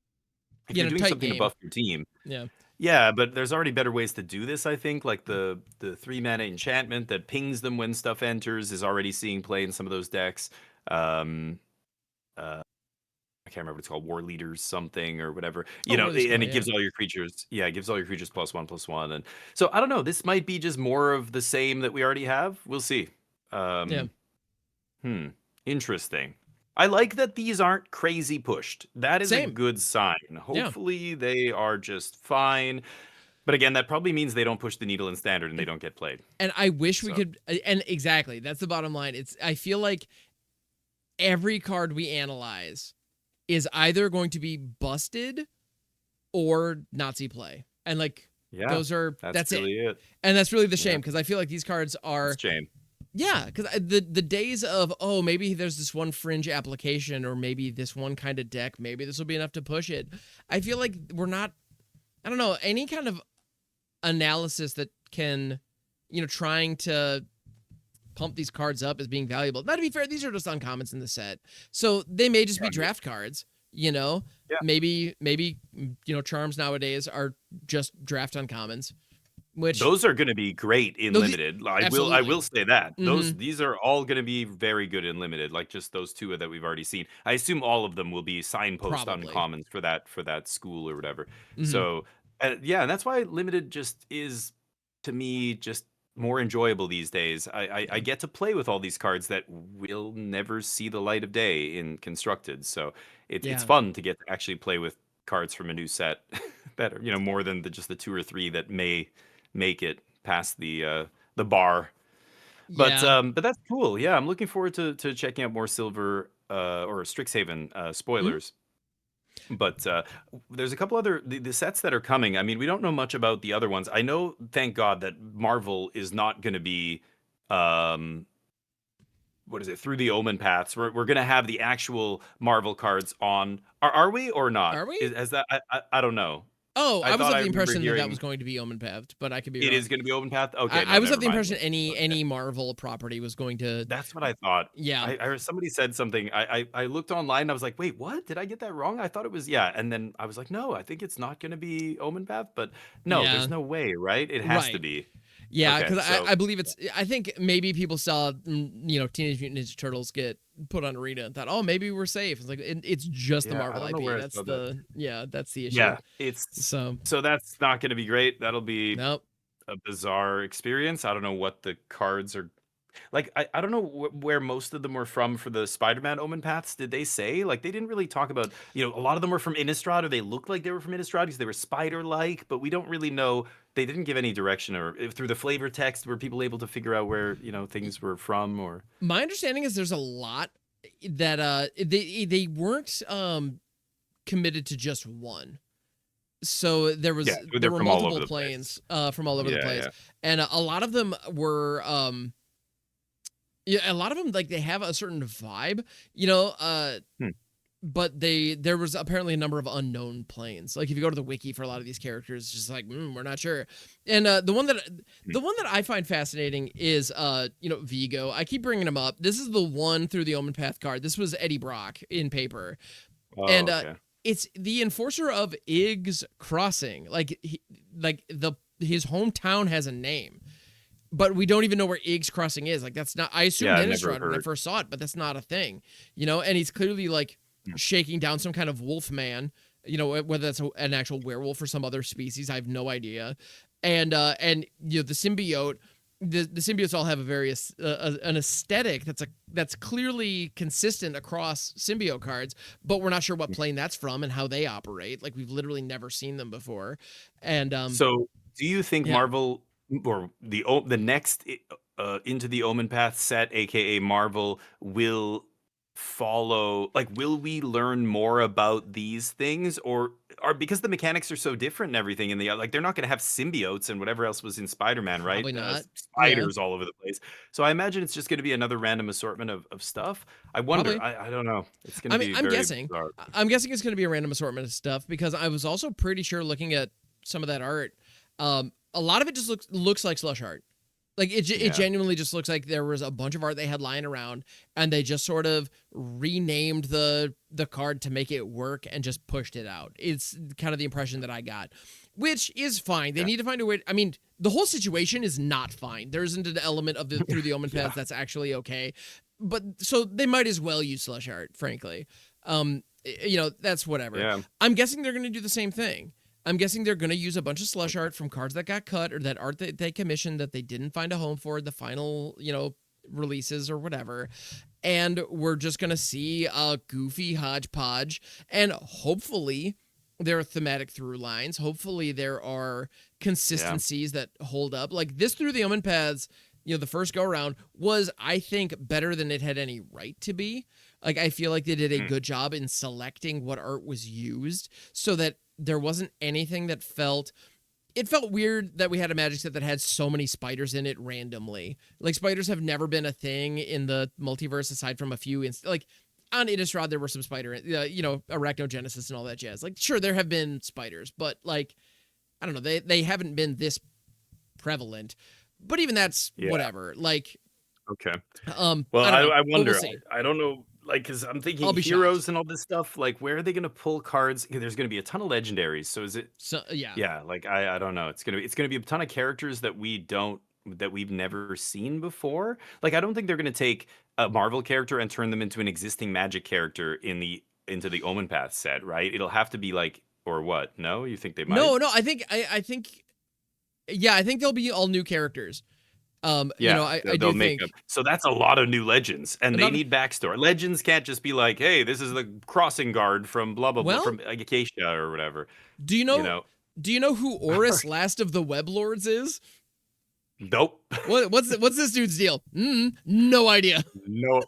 if Yeah, you're in a doing tight something to game. buff your team, Yeah. yeah, but there's already better ways to do this, I think. Like the 3 mana enchantment that pings them when stuff enters is already seeing play in some of those decks. Um, uh, I can't remember what it's called, War Leaders something or whatever. Oh, really And smart. it Yeah. gives all your creatures, yeah, it gives all your creatures +1/+1. And so I don't know, this might be just more of the same that we already have. We'll see. Yeah. Um, hmm, interesting. I like that these aren't crazy pushed. That is a Same. good sign. Yeah. Hopefully they are just fine. But again, that probably means they don't push the needle in standard and they don't get played. And I wish we So could. And exactly, that's the bottom line. I feel like every card we analyze is either going to be busted or not see play. And like yeah, that's it. really it. And that's really the Yeah, shame because I feel like these cards are it's a shame. yeah, because the days of maybe there's this one fringe application or maybe this one kind of deck, maybe this will be enough to push it. I feel like we're not I don't know, any kind of analysis that can trying to pump these cards up as being valuable. Now, to be fair, these are just uncommons in the set, so they may just be draft cards. Yeah. Maybe charms nowadays are just draft uncommons. Which those are going to be great in limited. I will say that these are all going to be very good in limited. Like just those two that we've already seen. I assume all of them will be signpost uncommons for that school or whatever. So and that's why limited just is, to me, just more enjoyable these days. I get to play with all these cards that will never see the light of day in constructed. So it's fun to get to actually play with cards from a new set that are more than just the 2 or 3 that may make it past the bar. But that's cool. Yeah, I'm looking forward to checking out more Silver or Strixhaven spoilers. But there's a couple other the sets that are coming. I mean, we don't know much about the other ones. I know, thank God, that Marvel is not going to be what is it, through the Omen Paths. We're going to have the actual Marvel cards on. Are we or not? Are we? Has that I don't know. Oh, I was of the impression that was going to be Omen Pathed, but I could be wrong. It is going to be Omen Path? Okay. I was of the impression any Marvel property was going to... That's what I thought. Yeah. I heard somebody said something. I looked online and I was like, wait, what? Did I get that wrong? I thought it was, And then I was like, no, I think it's not going to be Omen Path, but no, there's no way, right? It has to be. Yeah, because I believe it's... I think maybe people saw, Teenage Mutant Ninja Turtles get put on Arena and thought, oh, maybe we're safe. It's like, it's just the Marvel IP. That's that's the issue. Yeah, so that's not going to be great. That'll be a bizarre experience. I don't know what the cards are... Like, I don't know where most of them were from for the Spider-Man Omen Paths. Did they say? Like, they didn't really talk about, a lot of them were from Innistrad, or they looked like they were from Innistrad because they were spider-like, but we don't really know. They didn't give any direction, or if through the flavor text were people able to figure out where, things were from, or... My understanding is there's a lot that they weren't committed to just one. So there were multiple planes from all over the place. And a lot of them were... a lot of them, like, they have a certain vibe, but there was apparently a number of unknown planes. Like, if you go to the wiki for a lot of these characters, it's just like, we're not sure. And the one that I find fascinating is, Vigo. I keep bringing him up. This is the one through the Omen Path card. This was Eddie Brock in paper. It's the enforcer of Iggs Crossing. His hometown has a name. But we don't even know where Iggs Crossing is. Like, that's not... I assumed Innistrad when I first saw it, but that's not a thing. And he's clearly, like, shaking down some kind of wolf man, whether that's an actual werewolf or some other species. I have no idea. And the symbiote... The symbiotes all have an aesthetic that's clearly consistent across symbiote cards, but we're not sure what plane that's from and how they operate. Like, we've literally never seen them before. And so do you think Marvel... or the next Into the Omen Path set, aka Marvel, will follow, like, will we learn more about these things, or because the mechanics are so different and everything, and they're not going to have symbiotes and whatever else was in Spider-Man, right? Probably not. Spiders all over the place. So I imagine it's just going to be another random assortment of stuff. I wonder. I don't know. It's going to be I'm very guessing. bizarre. I'm guessing it's going to be a random assortment of stuff, because I was also pretty sure, looking at some of that art, a lot of it just looks like slush art. Like, it genuinely just looks like there was a bunch of art they had lying around, and they just sort of renamed the card to make it work and just pushed it out. It's kind of the impression that I got, which is fine. They need to find a way. I mean, the whole situation is not fine. There isn't an element of through the Omen Paths that's actually okay. But so they might as well use slush art, frankly. That's whatever. Yeah. I'm guessing they're going to do the same thing. I'm guessing they're going to use a bunch of slush art from cards that got cut, or that art that they commissioned that they didn't find a home for the final, releases or whatever. And we're just going to see a goofy hodgepodge. And hopefully there are thematic through lines. Hopefully there are consistencies that hold up. Like, this through the Omen Paths, the first go around was, I think, better than it had any right to be. Like, I feel like they did a good job in selecting what art was used, so that there wasn't anything that felt weird that we had a Magic set that had so many spiders in it randomly. Like, spiders have never been a thing in the multiverse, aside from a few like on Innistrad there were some spider, Arachnogenesis and all that jazz. Like, sure, there have been spiders, but, like, I don't know, they haven't been this prevalent. but even that's Yeah. whatever. Like, Okay. Well, I don't know, I but we'll wonder. see. I don't know, like, because I'm I'll thinking be shocked. heroes and all this stuff. Like, where are they gonna pull cards? There's gonna be a ton of legendaries. So is it? So yeah. Yeah. Like, I don't know. It's gonna be a ton of characters that we've never seen before. Like, I don't think they're gonna take a Marvel character and turn them into an existing Magic character into the Omen Path set, right? It'll have to be like, or what? No, you think they might? No, I think yeah, I think they'll be all new characters. Yeah, I they'll do make them. think So that's a lot of new legends, and they another need backstory. Legends can't just be like, "Hey, this is the crossing guard from blah blah blah well, from like, Acacia or whatever." do you You know know? do you know who Oris Last of the Web Lords is? Nope. What's this dude's deal? No idea. No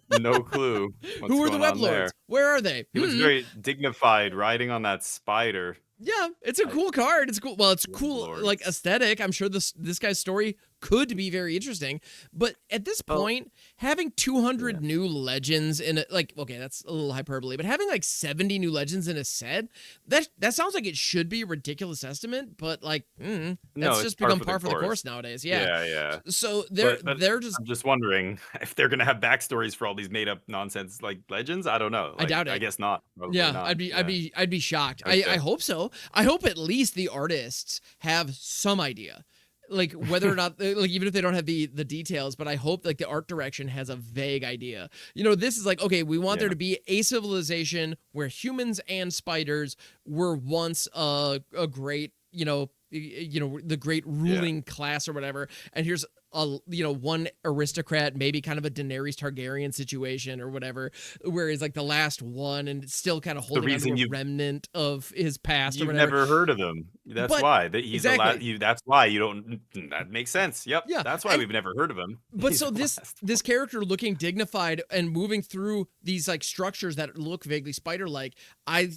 clue what's Who are the going Web on there. Lords? Where are they? He looks very dignified riding on that spider. Yeah, it's a cool card. It's cool. Well, it's Web cool like Lords. aesthetic. I'm sure this guy's story could be very interesting. But at this Oh, point, having yeah. 200 new legends in it, like, okay, that's a little hyperbole, but having like 70 new legends in a set, that sounds like it should be a ridiculous estimate, but like, No, that's it's just par become for the par for the course. course nowadays. Yeah. Yeah, yeah. So But they're just I'm just wondering if they're gonna have backstories for all these made up nonsense like legends. I don't know. I Like, doubt I it. guess not. Probably Yeah, not. Yeah. I'd be shocked. I Okay. hope so. I hope at least the artists have some idea. Like whether or not like even if they don't have the details, but I hope like the art direction has a vague idea. This is like, okay, we want there Yeah. to be a civilization where humans and spiders were once a great, the great Yeah. ruling class or whatever. And here's one aristocrat, maybe kind of a Daenerys Targaryen situation or whatever, where he's like the last one and still kind of The holding onto reason a remnant of his past or you've whatever. never heard of them. That's But why. That he's the last. exactly, You. That's why you don't. That makes sense. Yep. yeah, That's why and we've never heard of him. but He's so the this last this character looking dignified and moving through these like structures that look vaguely spider-like, I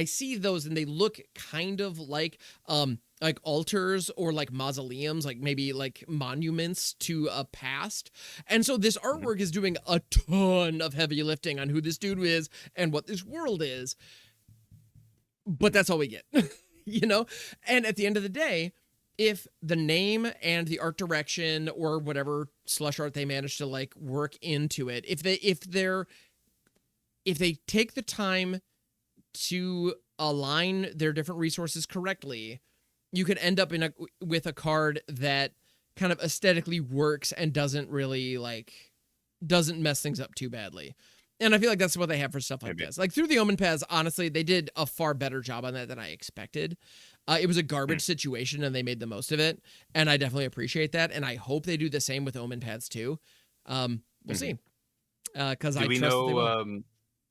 see those and they look kind of like altars or like mausoleums, like maybe like monuments to a past. And so this one. artwork is doing a ton of heavy lifting on who this dude is and what this world is. But that's all we get, you know? And at the end of the day, if the name and the art direction or whatever slush art they manage to like work into it, if they take the time to align their different resources correctly, you could end up with a card that kind of aesthetically works and doesn't mess things up too badly. And I feel like that's what they have for stuff like Maybe. this. Like through the Omen Paths, honestly, they did a far better job on that than I expected. It was a garbage situation and they made the most of it. And I definitely appreciate that. And I hope they do the same with Omen Paths too. We'll see. Because I Do we trust that they know? will.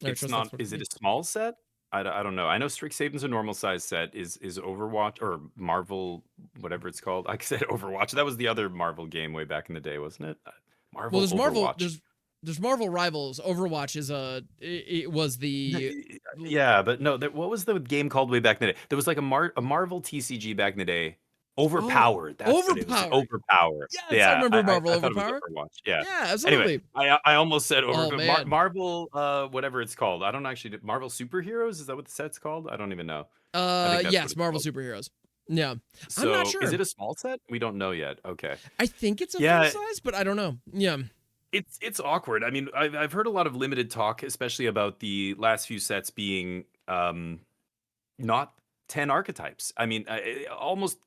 I It's trust not. that's what Is it'll it be. a small set? I don't know. I know Strixhaven's a normal size set. Is Overwatch or Marvel, whatever it's called? I said Overwatch. That was the other Marvel game way back in the day, wasn't it? Well, Marvel there's Marvel. Overwatch. There's Marvel Rivals. Overwatch is it was No, the yeah, but no. What was the game called way back in the day? There was like a Marvel TCG back in the day. oh, Overpowered. That's what it was. Overpowered. Overpower. Yes, I Yeah, remember Marvel I thought it was Overpower. Overwatch. Yeah. Yeah, Anyway, absolutely. I almost said Oh man. Marvel whatever it's called. I don't actually Marvel Superheroes. Is that what the set's called? I don't even know. I think that's what Yes, it's Marvel called. superheroes. Yeah, I'm not So, is sure. it a small set? We don't know yet. Okay. I think it's a full Yeah, size, but I don't know. Yeah. it's awkward. I mean, I've heard a lot of limited talk, especially about the last few sets being not 10 archetypes. I mean, almost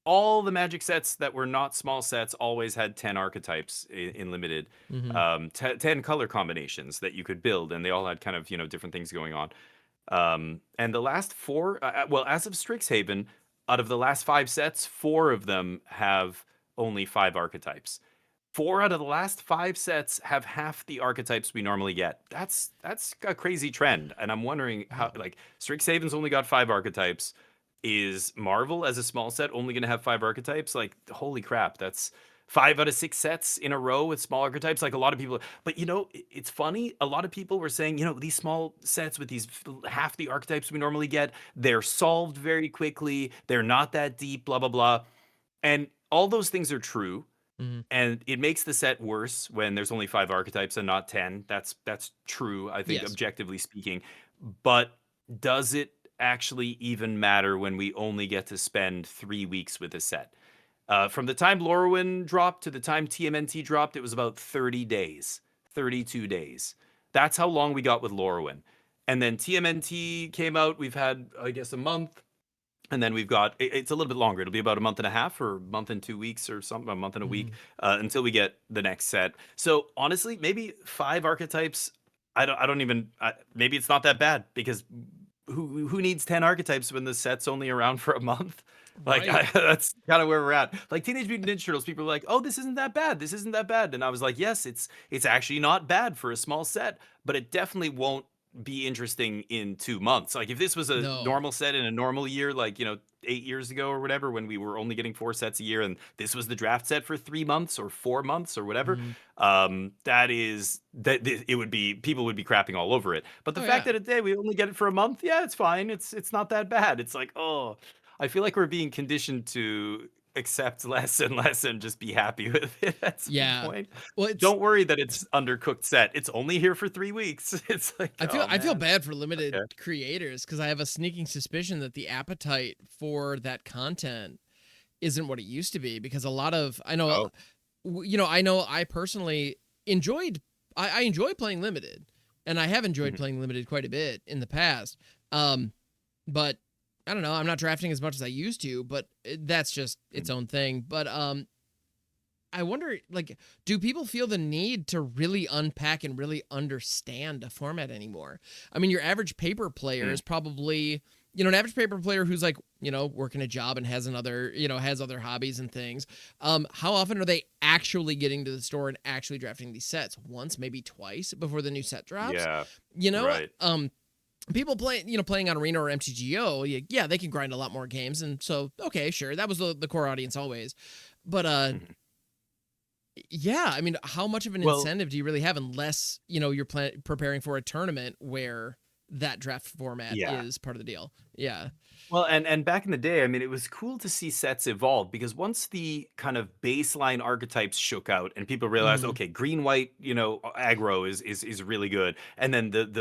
all the Magic sets that were not small sets always had 10 archetypes in limited, Hmm. 10 color combinations that you could build, and they all had kind of different things going on. And the last four, well, as of Strixhaven, out of the last 5 sets, 4 of them have only 5 archetypes. 4 out of the last 5 sets have half the archetypes we normally get. That's a crazy trend, and I'm wondering how. Like Strixhaven's only got 5 archetypes. Is Marvel as a small set only going to have 5 archetypes? Like, holy crap, that's 5 out of 6 sets in a row with small archetypes. Like a lot of people, but it's funny. A lot of people were saying, these small sets with these half the archetypes we normally get, they're solved very quickly. They're not that deep. Blah blah blah, and all those things are true. Hmm. And it makes the set worse when there's only 5 archetypes and not 10. That's true, I think, Yes. objectively speaking. But does it actually even matter when we only get to spend 3 weeks with a set? From the time Lorwyn dropped to the time TMNT dropped, it was about 30 days, 32 days. That's how long we got with Lorwyn. And then TMNT came out. We've had, I guess, a month. And then we've got, it's a little bit longer. It'll be about a month and a half or a month and 2 weeks or something, a month and a week until we get the next set. So honestly, maybe 5 archetypes. I don't even, maybe it's not that bad because who needs 10 archetypes when the set's only around for a month? Like Right. that's kind of where we're at. Like Teenage Mutant Ninja Turtles, people are like, "Oh, this isn't that bad. This isn't that bad." And I was like, "Yes, it's actually not bad for a small set, but it definitely won't be interesting in 2 months." Like if this was a No. normal set in a normal year, like, 8 years ago or whatever, when we were only getting 4 sets a year, and this was the draft set for 3 months or 4 months or whatever, Mhm. it would be, people would be crapping all over it. But the Oh fact yeah. that today we only get it for a month, yeah, it's fine. It's not that bad. It's like, oh, I feel like we're being conditioned to accept less and less and just be happy with it at some Yeah. point. Well, it's Don't worry that it's undercooked set. It's only here for 3 weeks. It's like, oh I feel man. bad for limited Okay. creators because I have a sneaking suspicion that the appetite for that content isn't what it used to be because a lot of I know Oh. I know I personally enjoyed I enjoy playing limited and I have enjoyed Mhm. playing limited quite a bit in the past. But I don't know, I'm not drafting as much as I used to, but that's just its Mhm. own thing. But I wonder, like, do people feel the need to really unpack and really understand a format anymore? I mean, your average paper player Mm. is probably, an average paper player who's like, working a job and has another, has other hobbies and things. How often are they actually getting to the store and actually drafting these sets? Once, maybe twice before the new set drops. Yeah. You know, Right. people playing on Arena or MTGO, yeah, they can grind a lot more games, and so okay, sure, that was the core audience always, but Mhm. yeah, I mean, how much of an Well, incentive do you really have unless, you're preparing for a tournament where that draft format yeah. is part of the deal? Yeah. Well, and back in the day, I mean, it was cool to see sets evolve because once the kind of baseline archetypes shook out and people realized, Mhm. okay, green white, aggro is really good, and then the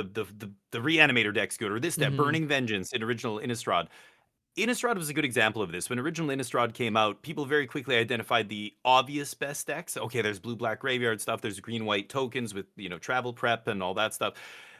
reanimator deck's good, or this that Mhm. Burning Vengeance in original Innistrad. Innistrad was a good example of this. When original Innistrad came out, people very quickly identified the obvious best decks. Okay, there's blue black graveyard stuff, there's green white tokens with, travel prep and all that stuff.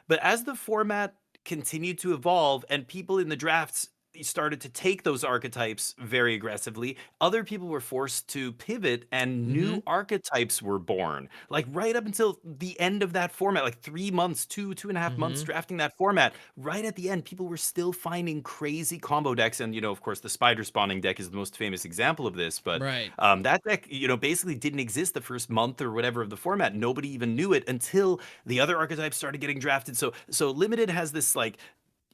But as the format continued to evolve and people in the drafts started to take those archetypes very aggressively, other people were forced to pivot and Mhm. new archetypes were born. Like right up until the end of that format, like 3 months, 2.5 months Mhm. drafting that format, right at the end, people were still finding crazy combo decks. And, of course, the spider spawning deck is the most famous example of this. But Right. that deck, basically didn't exist the first month or whatever of the format. Nobody even knew it until the other archetypes started getting drafted. So limited has this like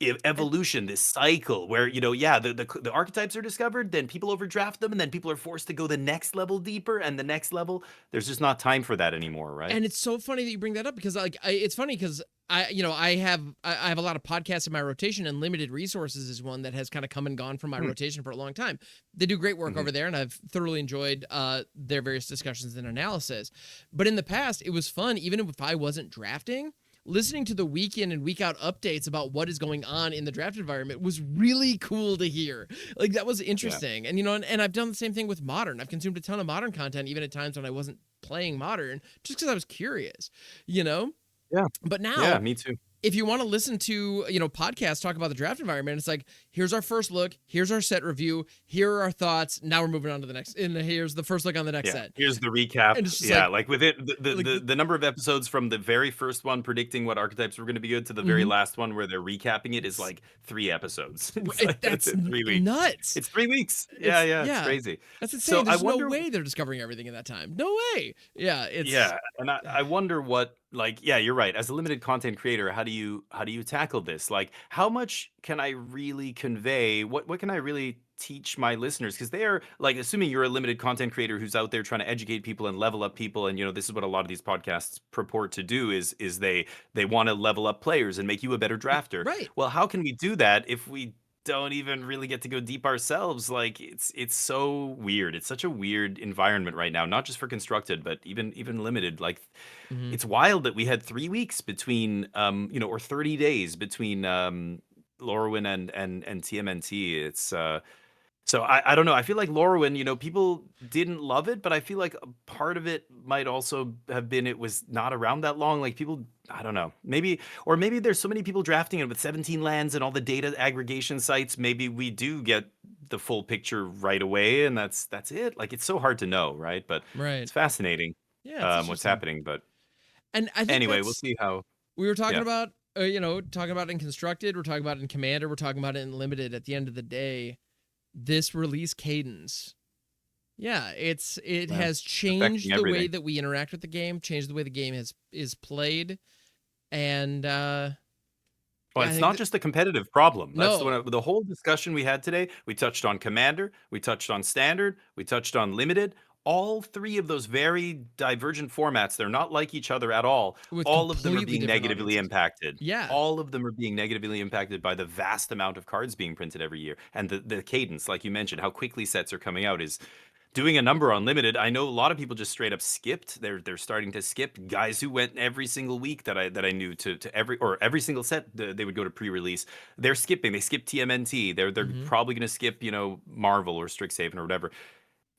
And evolution, this cycle where, yeah, the archetypes are discovered, then people overdraft them, and then people are forced to go the next level deeper and the next level. There's just not time for that anymore, right? and it's so funny that you bring that up because like it's funny because I have a lot of podcasts in my rotation and limited resources is one that has kind of come and gone from my Hmm. rotation for a long time. They do great work Hmm. over there and I've thoroughly enjoyed their various discussions and analysis. But in the past, it was fun even if I wasn't drafting. Listening to the week in and week out updates about what is going on in the draft environment was really cool to hear. Like that was Yeah. interesting. And and I've done the same thing with modern. I've consumed a ton of modern content even at times when I wasn't playing modern just because I was curious, you know? Yeah. But Yeah. now Me too. if you want to listen to, podcasts talk about the draft environment, it's like, here's our first look, here's our set review, here are our thoughts. Now we're moving on to the next, and here's the first look on the next Yeah, set. here's the recap. And it's just Yeah, like, like with it, the like, the the number of episodes from the very first one predicting what archetypes were going to be good to the very mhm. last one where they're recapping it is It's like 3 episodes. It's right, like that's that's it, 3 weeks. nuts. It's 3 weeks. Yeah, yeah, it's Yeah, crazy. that's So insane. I There's no wonder. way they're discovering everything in that time. No way. Yeah, it's, Yeah, and I wonder what, like, yeah, you're right. As a limited content creator, how do you tackle this? Like, how much can I really convey? What can I really teach my listeners? Because they are like, assuming you're a limited content creator who's out there trying to educate people and level up people, and this is what a lot of these podcasts purport to do is they want to level up players and make you a better drafter. right. Well, how can we do that if we don't even really get to go deep ourselves? Like it's so weird. It's such a weird environment right now, not just for constructed but even limited. Like Mhm. it's wild that we had 3 weeks between or 30 days between Lorwyn and TMNT. It's So I don't know. I feel like Lorwyn, people didn't love it, but I feel like a part of it might also have been it was not around that long. Like people, I don't know. Maybe there's so many people drafting it with 17 lands and all the data aggregation sites. Maybe we do get the full picture right away, and that's it. Like it's so hard to know, right? But Right. it's fascinating Yeah, it's what's interesting. happening. But And I think anyway, we'll that's see how. we were talking Yeah. about talking about it in constructed, we're talking about it in commander, we're talking about it in limited. At the end of the day, this release cadence, yeah, it Yeah. has Affecting changed the way everything. that we interact with the game, changed the way the game is played, and Well, yeah, I it's think not that just a competitive problem. That's no, the whole discussion we had today. We touched on Commander, we touched on Standard, we touched on Limited. All three of those very divergent formats, they're not like each other at all. with All of them are completely being different negatively audiences. impacted. Yeah. All of them are being negatively impacted by the vast amount of cards being printed every year. And the cadence, like you mentioned, how quickly sets are coming out is doing a number on limited. I know a lot of people just straight up skipped. They're starting to skip guys who went every single week that I knew to every single set they would go to pre-release. They're skipping. They skip TMNT. They're Mm-hmm. probably going to skip Marvel or Strixhaven or whatever.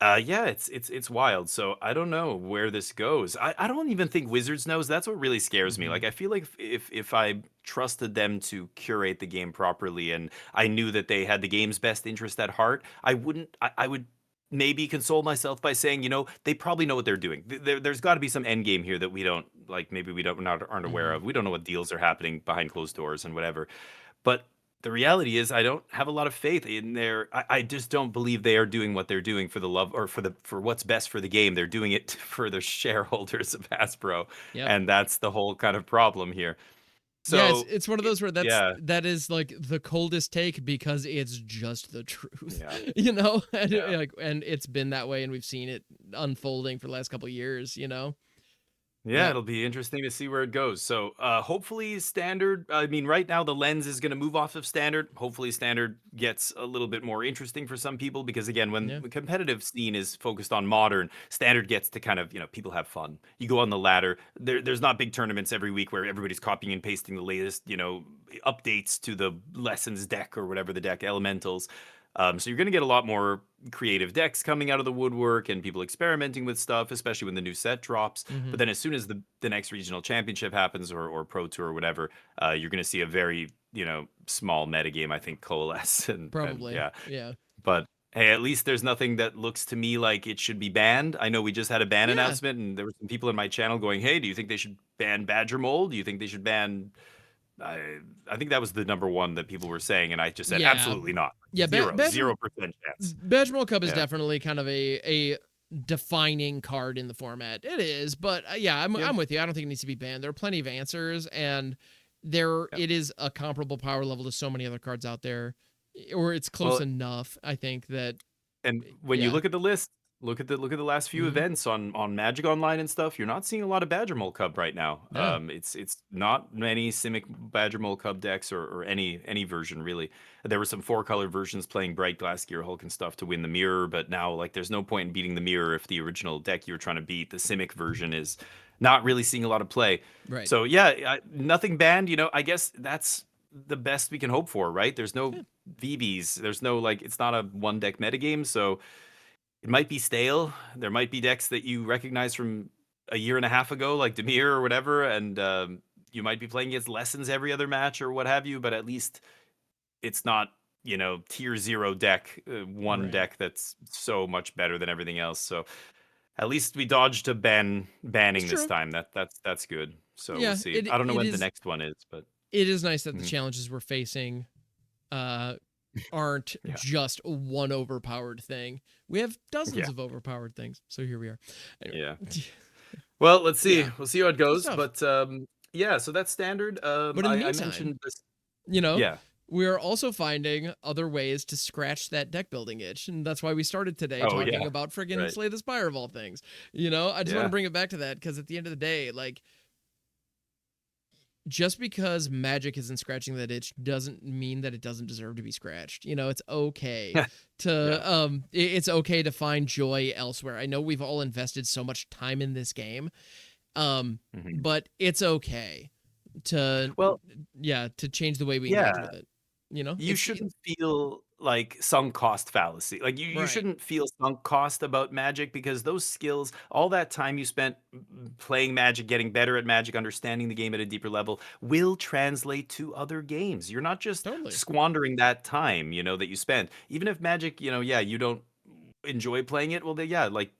Yeah, it's wild. So I don't know where this goes. I don't even think Wizards knows. That's what really scares me. Mm-hmm. Like I feel like if I trusted them to curate the game properly and I knew that they had the game's best interest at heart, I wouldn't. I would maybe console myself by saying, they probably know what they're doing. There's got to be some end game here that we don't like. Maybe we don't not aren't aware Mm-hmm. of. We don't know what deals are happening behind closed doors and whatever. But the reality is, I don't have a lot of faith in their. I just don't believe they are doing what they're doing for the love or for what's best for the game. They're doing it for the shareholders of Hasbro, Yep. and that's the whole kind of problem here. Yeah, it's So, it's one of those where yeah, that is like the coldest take because it's just the truth, yeah, and, yeah. and it's been that way, and we've seen it unfolding for the last couple of years. Yeah, But it'll be interesting to see where it goes. So, hopefully, standard. I mean, right now the lens is going to move off of standard. Hopefully, standard gets a little bit more interesting for some people because, again, when yeah, the competitive scene is focused on modern, standard gets to kind of people have fun. You go on the ladder. There's not big tournaments every week where everybody's copying and pasting the latest updates to the lessons deck or whatever the deck elementals. So you're going to get a lot more creative decks coming out of the woodwork and people experimenting with stuff, especially when the new set drops. hmm But then as soon as the next regional championship happens or pro tour or whatever, you're going to see a very small metagame, I think, coalesce and probably, yeah. yeah, But hey, at least there's nothing that looks to me like it should be banned. I know we just had a ban yeah, announcement, and there were some people in my channel going, "Hey, do you think they should ban Badger Mold? Do you think they should ban?" I think that was the number one that people were saying, and I just said, yeah, "Absolutely not. yeah. Zero, 0% chance." Badgermole Cup is Yeah. definitely kind of a defining card in the format. It is, but yeah, Yeah. I'm with you. I don't think it needs to be banned. There are plenty of answers, and there Yeah. it is a comparable power level to so many other cards out there, or it's close Well, enough. I think that and when you yeah, look at the list, look at the last few hmm events on Magic Online and stuff. You're not seeing a lot of Badger Mole Cub right now. no, It's not many Simic Badger Mole Cub decks or any version really. There were some 4-color versions playing Bright Glass Gear Hulk and stuff to win the mirror, but now like there's no point in beating the mirror if the original deck you're trying to beat, the Simic version, is not really seeing a lot of play. right, So yeah, nothing banned. I guess that's the best we can hope for, right? There's no yeah, VBs. There's no like it's not a one deck metagame, so it might be stale. There might be decks that you recognize from a year and a half ago, like Demir or whatever, and you might be playing against Lessons every other match or what have you. But at least it's not tier zero deck, one right. deck that's so much better than everything else. So at least we dodged a It's banning this true. time. That's good. So we'll Yeah, see. it I don't know it when the is next one is, but it is nice that the mhm, challenges we're facing uh aren't yeah, just one overpowered thing. We have dozens yeah, of overpowered things. So here we are. Anyway. yeah. Well, let's see. Yeah, We'll see how it good goes. stuff. But yeah, so that's standard. But in the I meantime, mentioned this. you know, Yeah. we are also finding other ways to scratch that deck building itch. And that's why we started today Oh talking yeah. about friggin' Right. Slay the Spire of all things. I just want to Yeah. bring it back to that because at the end of the day, like, just because magic isn't scratching that itch doesn't mean that it doesn't deserve to be scratched. It's okay Yeah. it's okay to find joy elsewhere. I know we've all invested so much time in this game. Mhm. But it's okay to Well, yeah, to change the way we engage yeah. with it. You It's shouldn't feel like sunk cost fallacy. Like you Right. shouldn't feel sunk cost about Magic because those skills, all that time you spent playing Magic, getting better at Magic, understanding the game at a deeper level, will translate to other games. You're not just Totally. squandering that time, that you spent. Even if Magic, yeah, you don't enjoy playing it, well, then yeah, like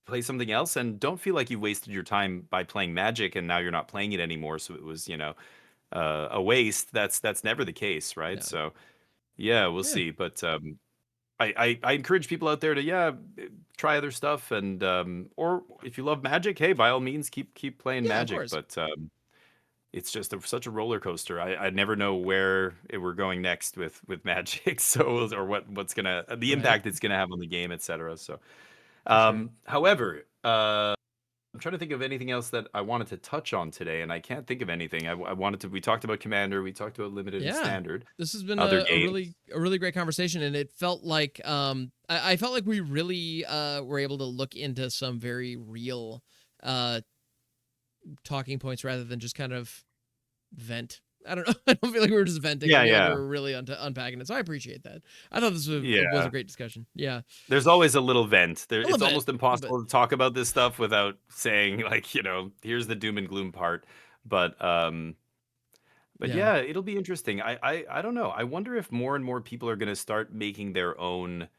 play something else and don't feel like you wasted your time by playing Magic and now you're not playing it anymore. So it was, a waste. That's never the case, right? Yeah. So yeah, we'll Yeah. see. But I encourage people out there to try other stuff and or if you love Magic, hey, by all means keep playing Yeah, of Magic. course. But it's just such a roller coaster. I never know where we're going next with Magic, so or what's gonna the Right. impact it's gonna have on the game, etc. So, For sure. however, I'm trying to think of anything else that I wanted to touch on today, and I can't think of anything. I wanted to. We talked about Commander, we talked about Limited and Yeah. Standard, This has been other a games. really great conversation, and it felt like I felt like we really were able to look into some very real talking points rather than just kind of vent. I don't know. I don't feel like we were just venting. I Yeah, feel like we yeah, were really unpacking it. So I appreciate that. I thought this was a yeah. great discussion. Yeah. There's always a little vent. A It's little bit. almost A little bit. impossible to talk about this stuff without saying like, here's the doom and gloom part. But Yeah. yeah, it'll be interesting. I don't know. I wonder if more and more people are going to start making their own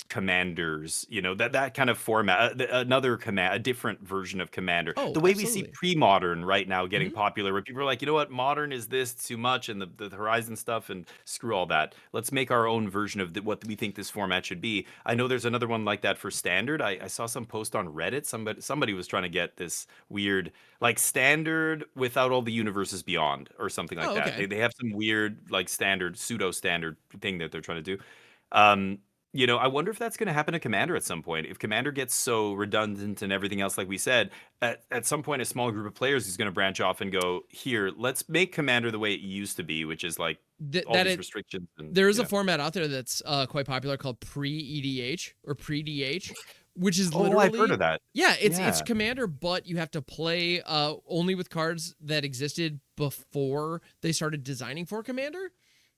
commanders, that kind of format, another command, a different version of commander, Oh, the way we see absolutely. pre-modern right now getting Hmm. popular, where people are like, you know what, modern is this too much and the horizon stuff, and screw all that, let's make our own version of what we think this format should be. I know there's another one like that for standard. I saw some post on Reddit, somebody was trying to get this weird like standard without all the universes beyond or something like Oh, that. okay. They have some weird like standard pseudo standard thing that they're trying to do. um I wonder if that's going to happen to Commander at some point. If Commander gets so redundant and everything else, like we said, at some point, a small group of players is going to branch off and go, here, let's make Commander the way it used to be, which is like all That these it restrictions. And, there is a format out there that's quite popular called pre-EDH or pre-DH, which is oh, I've heard literally of that. it's Yeah. Commander, but you have to play only with cards that existed before they started designing for Commander,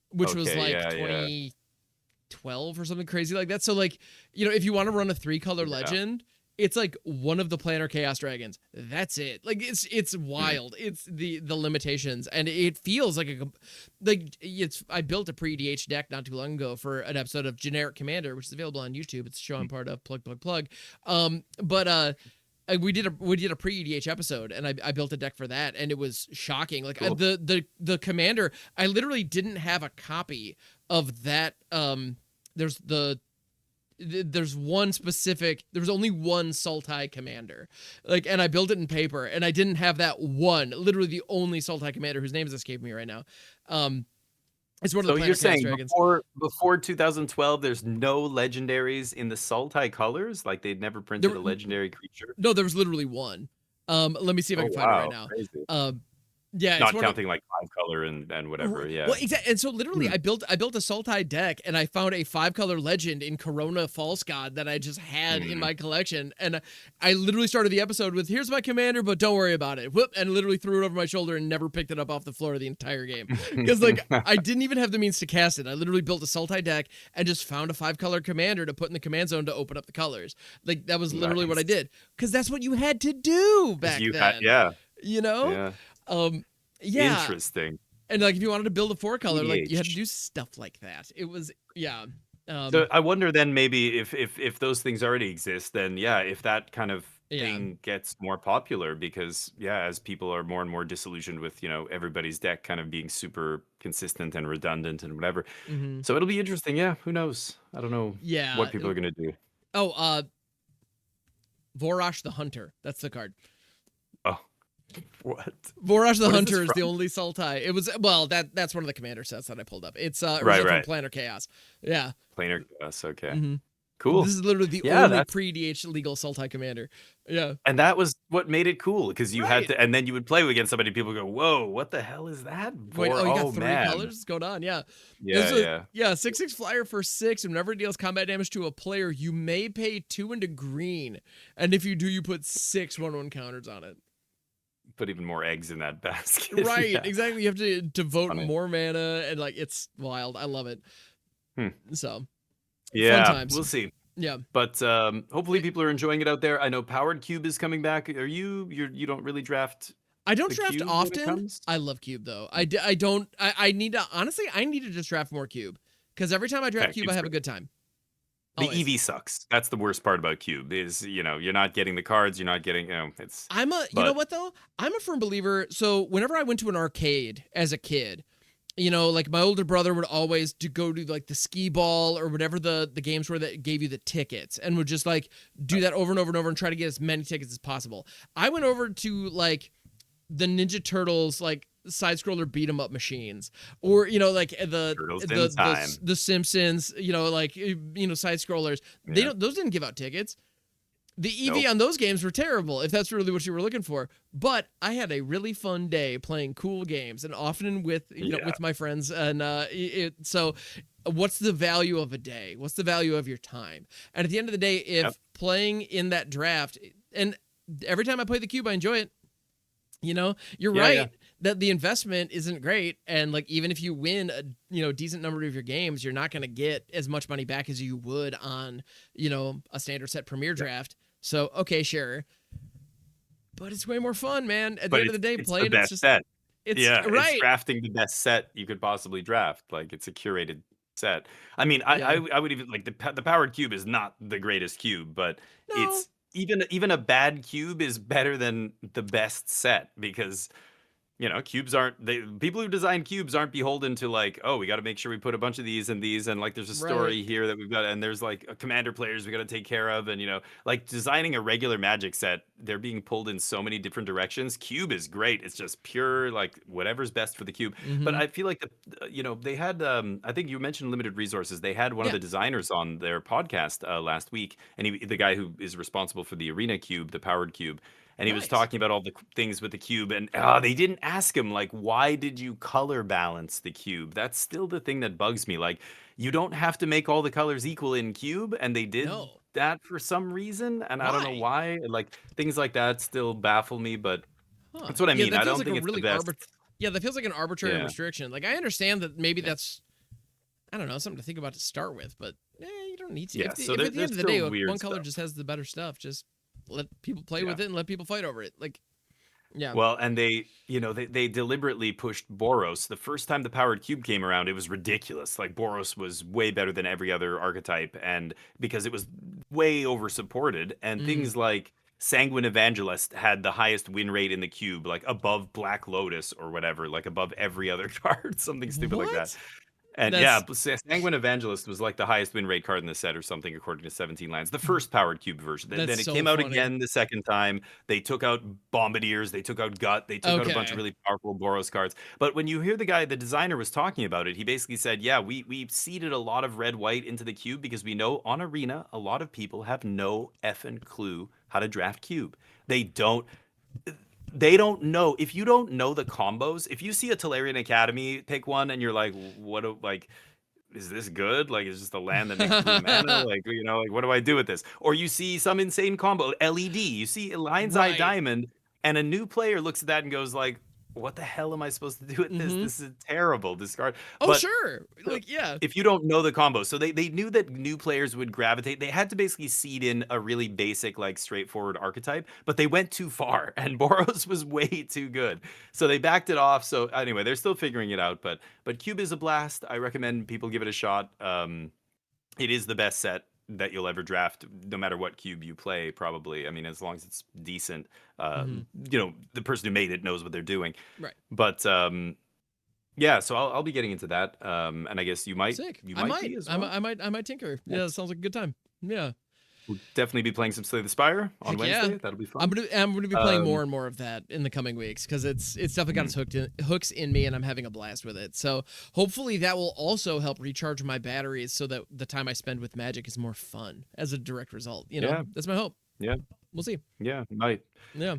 which was Okay. like Yeah. Yeah. 2012 or something crazy like that. So like, if you want to run a 3-color Yeah. legend, it's like one of the Planar Chaos Dragons. That's it. Like it's Mm. wild. It's the limitations, and it feels like I built a pre-DH deck not too long ago for an episode of Generic Commander, which is available on YouTube. It's a show I'm part of. Plug. But we did a pre-EDH episode, and I built a deck for that, and it was shocking. Like Cool. the commander, I literally didn't have a copy of that. There's there's one specific. There was only one Sultai commander, like, and I built it in paper, and I didn't have that one. Literally the only Sultai commander whose name is escaping me right now. It's one of So the you're Planar Chaos saying Dragons. before 2012, there's no legendaries in the Sultai colors? Like they'd never printed There, a legendary creature? no, there was literally one. Let me see if I Oh can find it right wow, now. crazy. Yeah, it's Not one of counting like 5-color and whatever. Well, Yeah. exactly. And so literally Hmm. I built a Sultai deck, and I found a 5-color legend in Corona False God that I just had in Mm. my collection. And I literally started the episode with, here's my commander, but don't worry about it. Whoop, and literally threw it over my shoulder and never picked it up off the floor the entire game. Because like I didn't even have the means to cast it. I literally built a Sultai deck and just found a 5-color commander to put in the command zone to open up the colors. Like that was literally what I Nice. did. Because that's what you had to do 'Cause back you had, then. yeah, You know? yeah. Um yeah. Interesting. And like if you wanted to build a 4-color, like you had to EDH. do stuff like that. It was yeah. So Um I wonder then maybe if those things already exist, then yeah, if that kind of yeah. thing gets more popular because yeah, as people are more and more disillusioned with, everybody's deck kind of being super consistent and redundant and whatever. Hmm. So it'll be interesting. Yeah, who knows? I don't know Yeah. what people are gonna do. Oh, Vorosh the Hunter. That's the card. Oh, what? Vorosh the What is this Hunter is the from? only Sultai. It was that's one of the commander sets that I pulled up. It's Right, original from right. Planar Chaos. Yeah. Planar chaos. Okay, Hmm. cool. This is literally the Yeah, only that's pre-DH legal Sultai commander. Yeah. and that was what made it cool because you had Right. to, and then you would play against somebody. People go, "Whoa, what the hell is that Wait, for?" oh, you got Oh 3 man, colors going on. Yeah. It's yeah, a yeah. 6/6 flyer for 6. And whenever it deals combat damage to a player, you may pay 2 into green. And if you do, you put 6 1/1 counters on it. Put even more eggs in that basket. Right, Yeah, exactly. You have to devote funny. more mana, and like it's wild. I love it. Hmm. So fun Yeah, times. we'll see. Yeah. But hopefully people are enjoying it out there. I know Powered Cube is coming back. You don't really draft I don't the draft cube when it often. comes? I love cube though. I don't. I need to honestly. I need to just draft more cube because every time I draft Okay, cube, I cube's have a great. good time. The Always. EV sucks. That's the worst part about cube is, you're not getting the cards, you're not getting, it's You know but what though? I'm a firm believer. So whenever I went to an arcade as a kid, like my older brother would always go to like the skee ball or whatever the games were that gave you the tickets and would just like do that over and over and over and try to get as many tickets as possible. I went over to like the Ninja Turtles like side scroller beat 'em up machines or like Turtles in Time. the Simpsons, like side scrollers. Yeah. Those didn't give out tickets. The EV Nope. on those games were terrible, if that's really what you were looking for. But I had a really fun day playing cool games, and often with with my friends. And so, what's the value of a day? What's the value of your time? And at the end of the day, if playing in that draft, and every time I play the cube, I enjoy it. You're right that the investment isn't great, and like even if you win a decent number of your games, you're not going to get as much money back as you would on a standard set premier draft. So okay, sure, but it's way more fun, man. At the end of the day, it's playing the best set. it's It's right. drafting the best set you could possibly draft. Like it's a curated set. I mean, Yeah. I would even like the powered cube is not the greatest cube, but No. it's even a bad cube is better than the best set because cubes people who design cubes aren't beholden to like, oh, we got to make sure we put a bunch of these and these, and like there's a story Right. here that we've got, and there's like a commander players we got to take care of, and like designing a regular Magic set, they're being pulled in so many different directions. Cube is great; it's just pure like whatever's best for the cube. But Mm-hmm. I feel like they had I think you mentioned limited resources. They had one of Yeah. the designers on their podcast last week, and the guy who is responsible for the arena cube, the powered cube. And he was Nice. talking about all the things with the cube, and they didn't ask him like, why did you color balance the cube? That's still the thing that bugs me. Like, you don't have to make all the colors equal in cube, and they did No. that for some reason, and I don't know Why? why. Like things like that still baffle me, but Huh. that's what I Yeah, mean. that I feels don't like a think it's the really best. Yeah, that feels like an arbitrary Yeah, restriction. Like I understand that maybe yeah, that's I don't know something to think about to start with, but you don't need to. yeah. So If at the there's end of the day still weird one color stuff. just has the better stuff, just let people play Yeah. with it and let people fight over it. Like yeah. Well, and they deliberately pushed Boros. The first time the powered cube came around, it was ridiculous. Like Boros was way better than every other archetype, and because it was way over supported, and Mm. things like Sanguine Evangelist had the highest win rate in the cube, like above Black Lotus or whatever, like above every other card, something stupid like that. What? And yeah, That's Sanguine Evangelist was like the highest win rate card in the set or something, according to 17 lands. The first powered cube version. Then that's it so came out funny. again the second time. They took out Bombardiers, they took out Gut, they took out a bunch of Okay. really powerful Boros cards. But when you hear the designer was talking about it, he basically said, yeah, we seeded a lot of red white into the cube because we know on Arena, a lot of people have no effing clue how to draft cube. They don't know. If you don't know the combos, if you see a Tolarian Academy pick one and you're like, like, is this good? Like, is just a land that makes blue mana? Like, like what do I do with this? Or you see some insane combo, LED. You see Lion's Eye Right. Diamond, and a new player looks at that and goes like, what the hell am I supposed to do with this? Mm-hmm. This is terrible. Discard. Oh But sure. Like yeah. if you don't know the combo, so they knew that new players would gravitate. They had to basically seed in a really basic, like straightforward archetype, but they went too far, and Boros was way too good. So they backed it off. So anyway, they're still figuring it out, but Cube is a blast. I recommend people give it a shot. It is the best set that you'll ever draft, no matter what cube you play, probably. I mean, as long as it's decent, Mm-hmm. the person who made it knows what they're doing. Right. But yeah, so I'll be getting into that, and I guess you might Sick. you I might might. be as well. I might tinker. Yeah, that Nice. sounds like a good time. Yeah. We'll definitely be playing some Slay the Spire on Heck yeah. Wednesday. That'll be fun. I'm gonna be playing more Um, and more of that in the coming weeks because it's definitely got mm, its hooks in me and I'm having a blast with it. So hopefully that will also help recharge my batteries so that the time I spend with Magic is more fun as a direct result. yeah, That's my hope. yeah, We'll see. yeah, might. Yeah.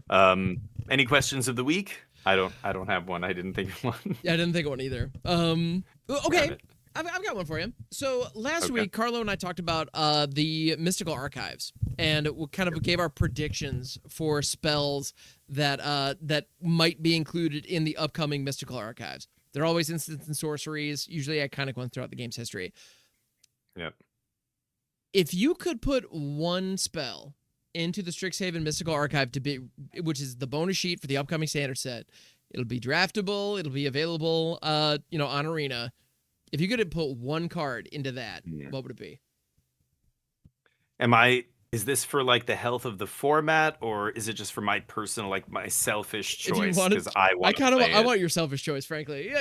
Any questions of the week? I don't have one. I didn't think of one. Yeah, I didn't think of one either. Damn Okay. it. I've got one for you. So last Okay. week, Carlo and I talked about the mystical archives, and we kind of gave our predictions for spells that might be included in the upcoming mystical archives. They're always instants and sorceries. Usually, iconic ones throughout the game's history. Yep. If you could put one spell into the Strixhaven Mystical Archive to be, which is the bonus sheet for the upcoming standard set, it'll be draftable, it'll be available, on Arena. If you could put one card into that, what would it be? Is this for like the health of the format, or is it just for my personal, like my selfish If you choice? wanted, Because I want to play I it. want your selfish choice, frankly.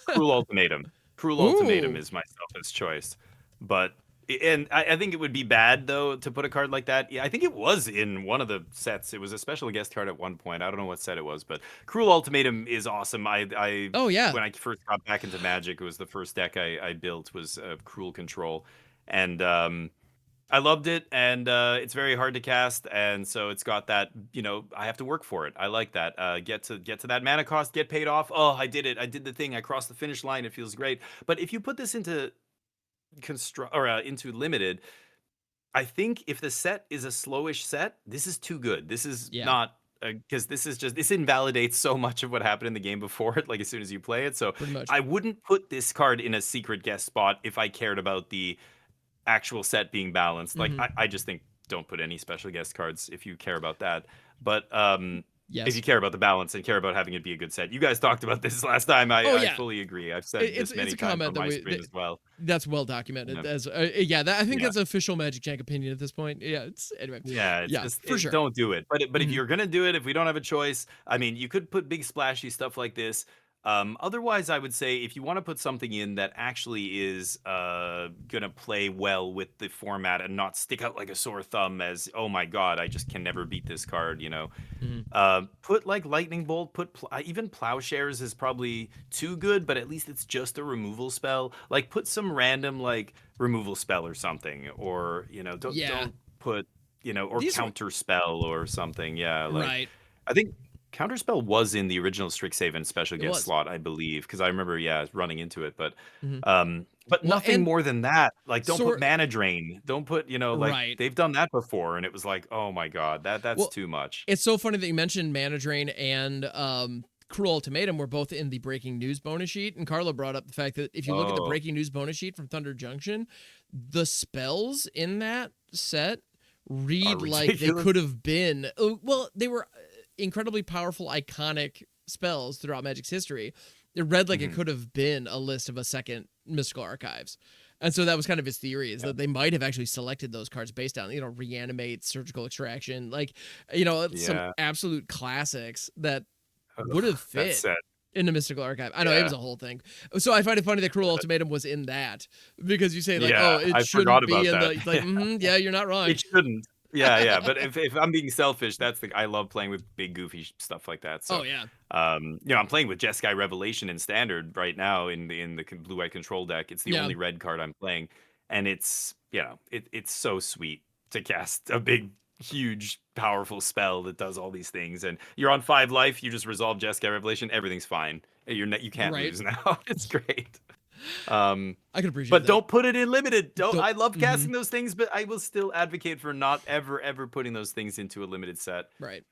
Cruel Ultimatum. Cruel Ultimatum Ooh. is my selfish choice. But and I think it would be bad though to put a card like that. Yeah, I think it was in one of the sets. It was a special guest card at one point. I don't know what set it was, but Cruel Ultimatum is awesome. Oh yeah. When I first got back into Magic, it was the first deck I built was Cruel Control, and I loved it, and it's very hard to cast, and so it's got that, I have to work for it. I like that. Get to that mana cost, get paid off. Oh, I did it. I did the thing. I crossed the finish line. It feels great. But if you put this into into limited, I think if the set is a slowish set, this is too good. This is not, because this invalidates so much of what happened in the game before it, like as soon as you play it. So Pretty much. I wouldn't put this card in a secret guest spot if I cared about the actual set being balanced. Like I just think don't put any special guest cards if you care about that. But yes. if you care about the balance and care about having it be a good set, you guys talked about this last time. I fully agree. I've said this many times on my stream as well. That's well documented. Yeah. As I think that's official MagicJank opinion at this point. Yeah, anyway. Yeah, just for sure. Don't do it. But if you're gonna do it, if we don't have a choice, I mean, you could put big splashy stuff like this. Otherwise, I would say if you want to put something in that actually is gonna play well with the format and not stick out like a sore thumb as, oh my god, I just can never beat this card, put like Lightning Bolt, put even Plowshares is probably too good, but at least it's just a removal spell. Like put some random like removal spell or something, or don't put or counter spell or something. Yeah, like right. I think Counterspell was in the original Strixhaven special guest slot, I believe, because I remember, running into it. But nothing more than that. Like, don't put Mana Drain. Don't put, they've done that before, and it was like, oh my god, that's too much. It's so funny that you mentioned Mana Drain and Cruel Ultimatum were both in the breaking news bonus sheet, and Carlo brought up the fact that if you look at the breaking news bonus sheet from Thunder Junction, the spells in that set read like they could have been. Well, they were incredibly powerful, iconic spells throughout Magic's history. It read like it could have been a list of a second Mystical Archives. And so that was kind of his theory, is that they might have actually selected those cards based on, Reanimate, Surgical Extraction, some absolute classics that would have fit in the Mystical Archive. I know it was a whole thing. So I find it funny that Cruel Ultimatum was in that, because you say it shouldn't be in the, you're not wrong. It shouldn't. Yeah, but if I'm being selfish, I love playing with big goofy stuff like that. So, I'm playing with Jeskai Revelation in Standard right now in the blue-white control deck. It's the only red card I'm playing, and it's it's so sweet to cast a big, huge, powerful spell that does all these things. And you're on 5 life, you just resolve Jeskai Revelation, everything's fine. You can't lose now. It's great. I can appreciate but that. Don't put it in limited. I love casting those things, but I will still advocate for not ever putting those things into a limited set. Right.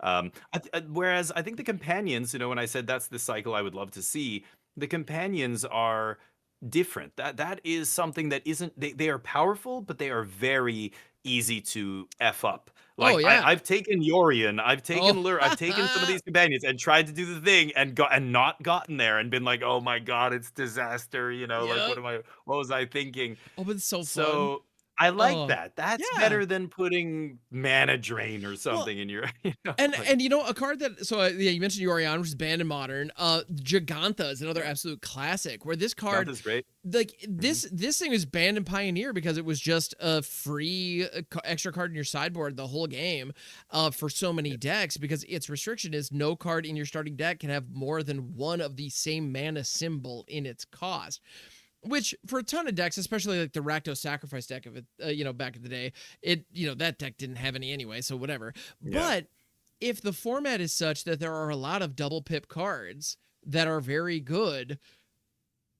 Whereas I think the companions, when I said that's the cycle I would love to see, the companions are different. That is something that isn't. They are powerful, but they are very easy to F up. Like I've taken Yorion, I've taken Lure, I've taken some of these companions and tried to do the thing and not gotten there and been like, oh my god, it's disaster. Like what was I thinking? Oh, but it's so fun. I like that. That's better than putting Mana Drain or something in your. And a card that you mentioned Yorion, which is banned in Modern. Gigantha is another absolute classic. Where this card is great. Like this thing is banned in Pioneer because it was just a free extra card in your sideboard the whole game for so many decks, because its restriction is no card in your starting deck can have more than one of the same mana symbol in its cost. Which for a ton of decks, especially like the Rakdos Sacrifice deck of it, back in the day, that deck didn't have any anyway, so whatever. Yeah. But if the format is such that there are a lot of double pip cards that are very good,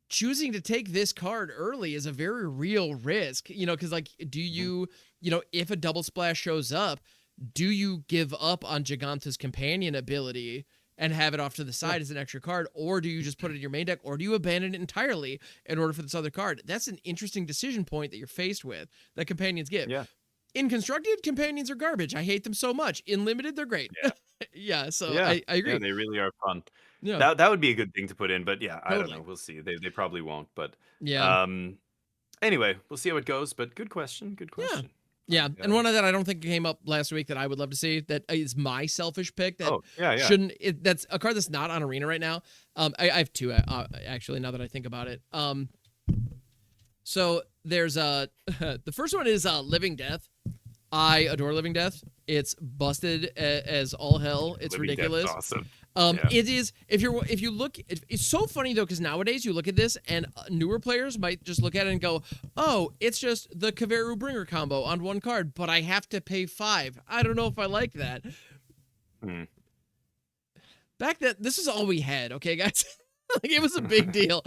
choosing to take this card early is a very real risk, because do you, if a double splash shows up, do you give up on Gigantha's companion ability and have it off to the side as an extra card, or do you just put it in your main deck, or do you abandon it entirely in order for this other card? That's an interesting decision point that you're faced with that companions give. Yeah. In constructed, companions are garbage. I hate them so much. In limited, they're great. Yeah. Yeah, so Yeah. I agree. Yeah, they really are fun. Yeah, That would be a good thing to put in, but yeah, I don't totally. know. We'll see. They probably won't, but Yeah, um anyway, we'll see how it goes, but good question. Good yeah. question. Yeah, and one that I don't think came up last week that I would love to see, that is my selfish pick, that Oh, yeah, yeah. shouldn't, that's a card that's not on Arena right now. I have two, actually, now that I think about it. So there's the first one is Living Death. I adore Living Death. It's busted as all hell. It's Living Death's ridiculous. awesome. It is, if you look, it's so funny though, because nowadays you look at this and newer players might just look at it and go, oh, it's just the Kaveru Bringer combo on one card, but I have to pay 5. I don't know if I like that. Back then, this is all we had, okay, guys? Like, it was a big deal.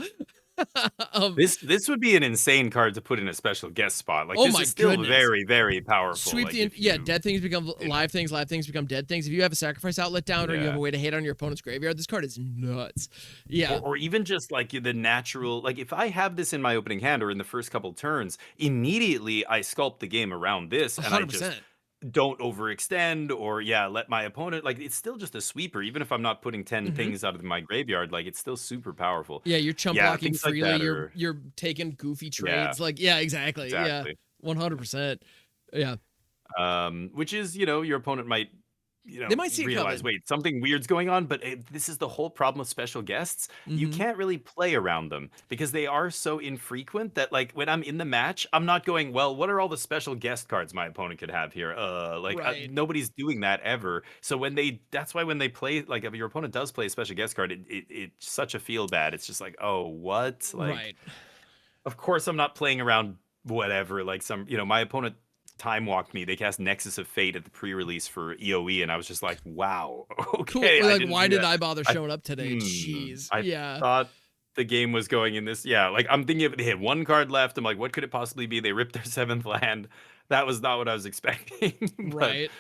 This would be an insane card to put in a special guest spot. Like, Oh this my is still goodness. very, very powerful. Sweep like, dead things become live things become dead things. If you have a sacrifice outlet down, or you have a way to hit on your opponent's graveyard, this card is nuts. Yeah. Or even just like the natural, like if I have this in my opening hand or in the first couple turns, immediately I sculpt the game around this, and 100%. I just don't overextend, or let my opponent, like, it's still just a sweeper. Even if I'm not putting 10 things out of my graveyard, like, it's still super powerful. Yeah, you're chump blocking things like freely. that You're taking goofy trades. Like, yeah, exactly. Yeah, 100%. Yeah. Which is, your opponent might, They might see it realize, coming. wait, something weird's going on. But this is the whole problem with special guests. You can't really play around them because they are so infrequent that, like, when I'm in the match, I'm not going, well, what are all the special guest cards my opponent could have here? Right. Nobody's doing that ever. So that's why when they play, like, if your opponent does play a special guest card, it's such a feel bad. It's just like, oh, what? Like, Right. of course I'm not playing around whatever. Like, my opponent time walked me. They cast Nexus of Fate at the pre-release for EOE, and I was just like, wow, okay. Cool. Like, why did I bother showing up today? I thought the game was going in this. Yeah, like, I'm thinking if they had one card left, I'm like, what could it possibly be? They ripped their 7th land. That was not what I was expecting. Right.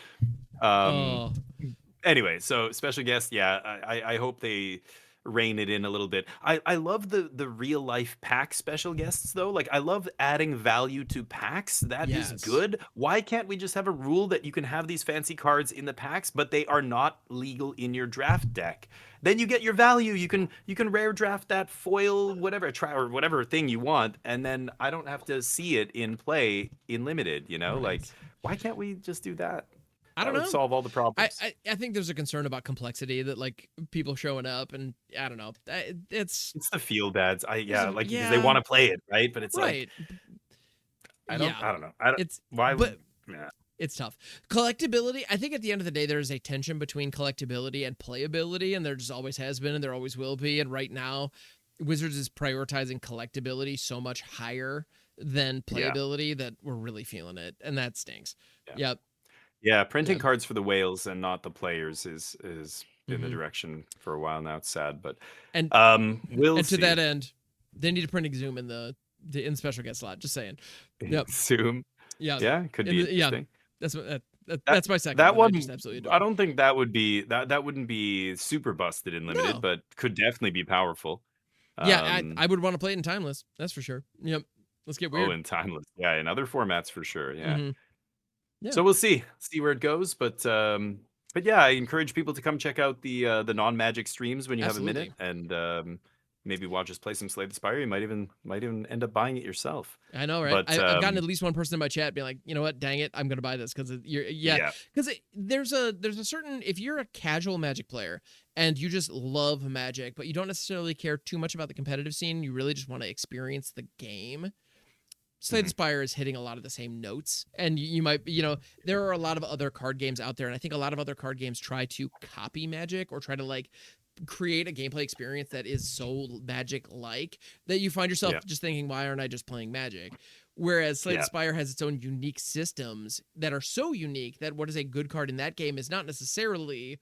Anyway, so special guest, I hope they rein it in a little bit. I love the real life pack special guests though. Like, I love adding value to packs. That is good. Why can't we just have a rule that you can have these fancy cards in the packs, but they are not legal in your draft deck? Then you get your value. You can rare draft that foil, whatever, or whatever thing you want, and then I don't have to see it in play in limited. Like, why can't we just do that? I don't know. Solve all the problems. I think there's a concern about complexity, that, like, people showing up, and I don't know. It's the feel bads. Because they want to play it, right? But it's right. Like, I don't know. It's tough. Collectability, I think at the end of the day, there's a tension between collectability and playability, and there just always has been, and there always will be. And right now, Wizards is prioritizing collectability so much higher than playability that we're really feeling it, and that stinks. Yep. Yeah, printing cards for the whales and not the players is in the direction for a while now. It's sad, but we'll see. To that end, they need to print Exhume in the special guest slot. Just saying. Yep. Exhume. Yeah, could be interesting. That's my second. That one, I just absolutely I don't think that would be that wouldn't be super busted in limited, but could definitely be powerful. I would want to play it in Timeless. That's for sure. Yep. Let's get weird. Oh, in Timeless. Yeah, in other formats for sure. Yeah. Yeah. So we'll see where it goes, but yeah, I encourage people to come check out the non-Magic streams when you have a minute, and maybe watch us play some Slay the Spire. You might even end up buying it yourself. I know, right? But, I've gotten at least one person in my chat being like, you know what, dang it, I'm gonna buy this because because there's a certain, if you're a casual Magic player and you just love Magic, but you don't necessarily care too much about the competitive scene, you really just want to experience the game. Slay the Spire is hitting a lot of the same notes, and you might, there are a lot of other card games out there, and I think a lot of other card games try to copy Magic or try to, like, create a gameplay experience that is so Magic-like that you find yourself just thinking, why aren't I just playing Magic? Whereas Slay the Spire has its own unique systems that are so unique that what is a good card in that game is not necessarily,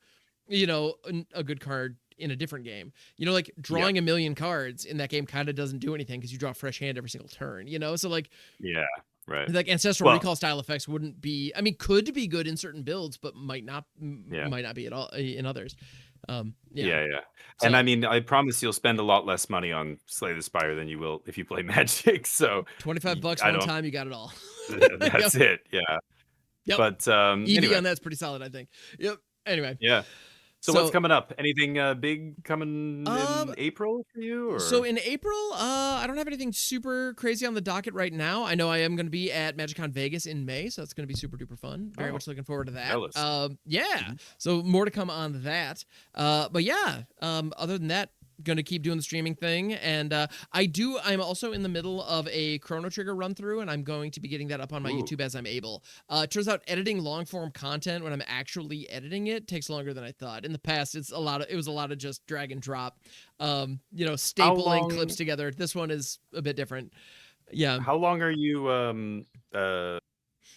a good card in a different game. Like, drawing a million cards in that game kind of doesn't do anything because you draw a fresh hand every single turn, so, like, right, like ancestral recall style effects wouldn't be, could be good in certain builds, but might not be at all in others. Yeah. Yeah, yeah. And I So mean, I promise you'll spend a lot less money on Slay the Spire than you will if you play Magic. So 25 bucks I one don't. time, you got it all. Yep. That's it. Yeah. Yep. But EV anyway, on that's pretty solid, I think. Yep. Anyway, yeah. So what's so coming up? Anything big coming um in April for you, so or? in April, I don't have anything super crazy on the docket right now. I know I am going to be at MagicCon Vegas in May, so that's going to be super duper fun. Very Oh, much looking forward to that. jealous. Yeah. Mhm. So more to come on that. But yeah, other than that, going to keep doing the streaming thing, and I'm also in the middle of a Chrono Trigger run through, and I'm going to be getting that up on my Ooh. YouTube as I'm able. It turns out editing long form content when I'm actually editing it takes longer than I thought. In the past, it was a lot of just drag and drop, How stapling clips long? together. This one is a bit different. Yeah. How long are you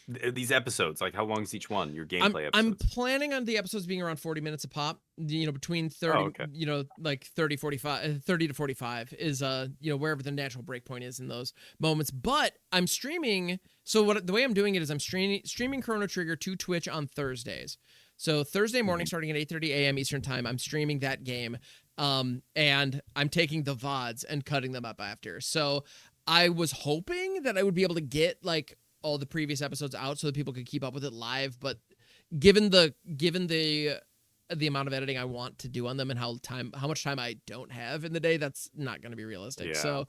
these episodes? Like, how long is each one? Your I'm gameplay I'm episodes? planning on the episodes being around 40 minutes a pop. Between Oh, 30, okay. like 30 45 30 to 45 is wherever the natural break point is in those moments. But I'm streaming, so the way I'm doing it is I'm streaming Chrono Trigger to Twitch on Thursdays. So Thursday morning Mhm. starting at 8:30 a.m. Eastern time, I'm streaming that game. And I'm taking the VODs and cutting them up after. So I was hoping that I would be able to get like all the previous episodes out so that people could keep up with it live, but given the amount of editing I want to do on them and how much time I don't have in the day, that's not going to be realistic. Yeah. So,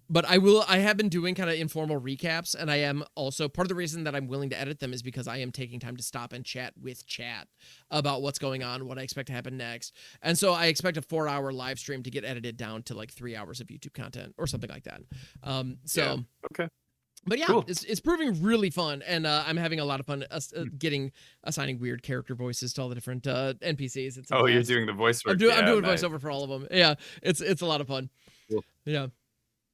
but I have been doing kind of informal recaps, and I am also part of the reason that I'm willing to edit them is because I am taking time to stop and chat with chat about what's going on, what I expect to happen next. And so I expect a 4-hour live stream to get edited down to like 3 hours of YouTube content or something like that. Yeah. So Okay. but yeah, Cool. it's proving really fun, and I'm having a lot of fun assigning weird character voices to all the different NPCs. It's a Oh, you're blast. doing the voice I'm work. doing I'm Yeah, doing nice. voiceover for all of them. Yeah, it's a lot of fun. Cool. Yeah.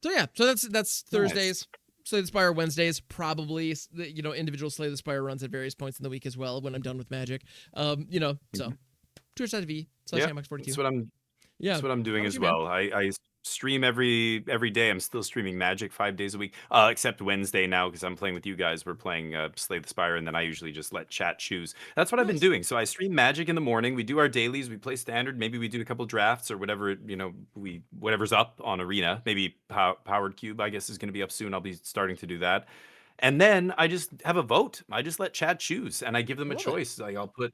So yeah, so that's Nice. Thursdays. Slay the Spire Wednesdays, probably individual Slay the Spire runs at various points in the week as well when I'm done with Magic. So Mhm. Yeah, twitch.tv/Hammocks42. that's what I'm Yeah. That's what I'm How doing about as you, man? well. I stream every day. I'm still streaming Magic 5 days a week, except Wednesday now because I'm playing with you guys. We're playing Slay the Spire, and then I usually just let chat choose. That's what I've been Nice. doing. So I stream Magic in the morning. We do our dailies. We play Standard. Maybe we do a couple drafts or whatever. Whatever's up on Arena. Maybe Powered Cube, I guess, is going to be up soon. I'll be starting to do that. And then I just have a vote. I just let chat choose, and I give I them a love it. choice. Like I'll put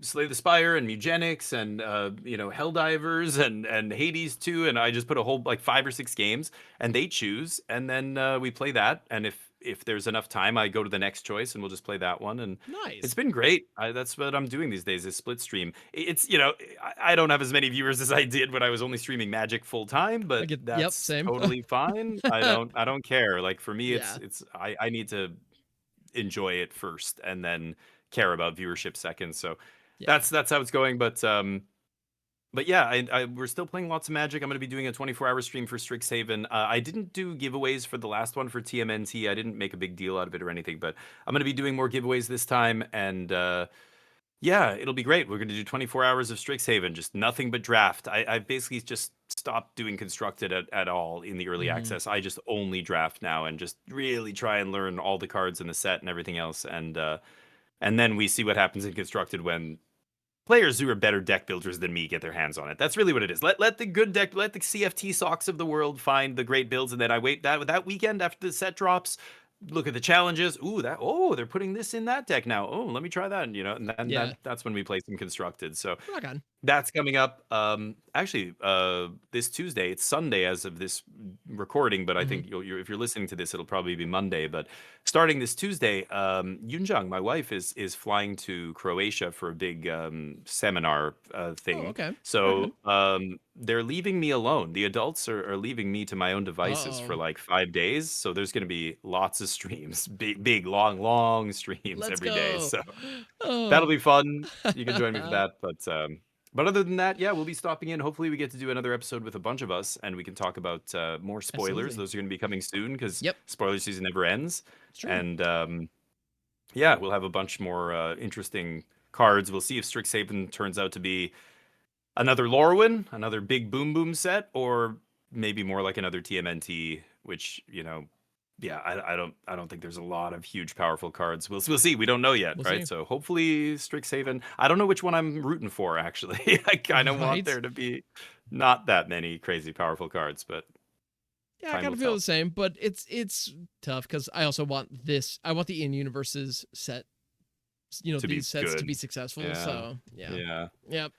Slay the Spire and Mugenics and Helldivers and Hades too, and I just put a whole like 5 or 6 games, and they choose, and then we play that. And if there's enough time, I go to the next choice, and we'll just play that one. And it's Nice. been great. That's what I'm doing these days is split stream. I don't have as many viewers as I did when I was only streaming Magic full time, I but get Yep, that's same. totally fine. I don't care. Like for me, Yeah. I need to enjoy it first and then care about viewership second. So Yeah. that's how it's going. But yeah, we're still playing lots of Magic. I'm going to be doing a 24-hour stream for Strixhaven. I didn't do giveaways for the last one for TMNT. I didn't make a big deal out of it or anything, but I'm going to be doing more giveaways this time. And yeah, it'll be great. We're going to do 24 hours of Strixhaven, just nothing but draft. I basically just stopped doing constructed at all in the early Hmm. access. I just only draft now and just really try and learn all the cards in the set and everything else. And then we see what happens in constructed when players who are better deck builders than me get their hands on it. That's really what it is. Let the good deck, let the CFT socks of the world find the great builds, and then I wait that weekend after the set drops. Look at the challenges. They're putting this in that deck now. Oh, let me try that. And then Yeah. that's when we play some constructed. So Rock on. that's coming up. Actually, this Tuesday. It's Sunday as of this recording, but I Hmm. think if you're listening to this, it'll probably be Monday. But starting this Tuesday, Yunjung, my wife, is flying to Croatia for a big seminar Oh, thing. okay. Rock So on. they're leaving me alone. The adults are leaving me to my own devices for Uh-oh. like 5 days. So there's going to be lots of streams, big, long streams Let's every day. go. So that'll Oh. be fun. You can join me for that. But other than that, yeah, we'll be stopping in. Hopefully, we get to do another episode with a bunch of us, and we can talk about more spoilers. Absolutely. Those are going to be coming soon because Yep. spoiler season never ends. It's true. And yeah, we'll have a bunch more interesting cards. We'll see if Strixhaven turns out to be another Lorwyn, another big boom boom set, or maybe more like another TMNT, which yeah, I don't think there's a lot of huge powerful cards. We'll see. We don't know yet, We'll right? see. So hopefully Strixhaven. I don't know which one I'm rooting for actually. I kind of want Right? there to be not that many crazy powerful cards, but Yeah, I time kind will of feel tell. the same, but it's tough because I also want this. I want the in-universes set, To be these sets to good. be successful. Yeah. So yeah, Yeah. yep,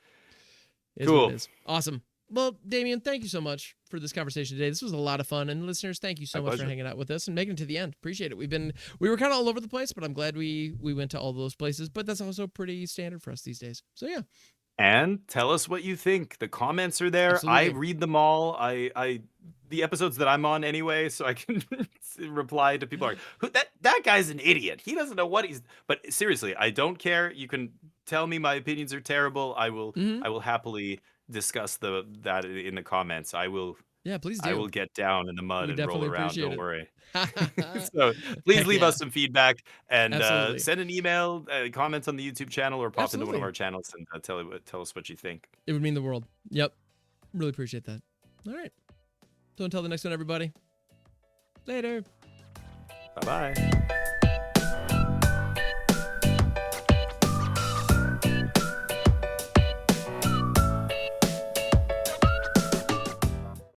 is what it Cool. is. Awesome. Well, Damien, thank you so much for this conversation today. This was a lot of fun, and listeners, thank you My so much for pleasure. hanging out with us and making it to the end. Appreciate it. We were kind of all over the place, but I'm glad we went to all those places. But that's also pretty standard for us these days. So yeah, And tell us what you think. The comments are there. I absolutely. read them all. I the episodes that I'm on anyway, so I can reply to people like, "Who that guy's an idiot. He doesn't know what he's." But seriously, I don't care. You can tell me my opinions are terrible. Hmm. I will happily discuss that in the comments. Yeah, please I do. will get down in the We mud would and roll definitely around. appreciate Don't it. worry. So please Heck leave us yeah, some feedback and absolutely, send an email, comments on the YouTube channel, or pop into one of absolutely. our channels and tell us what you think. It would mean the world. Yep, really appreciate that. All right. So until the next one, everybody. Later. Bye bye.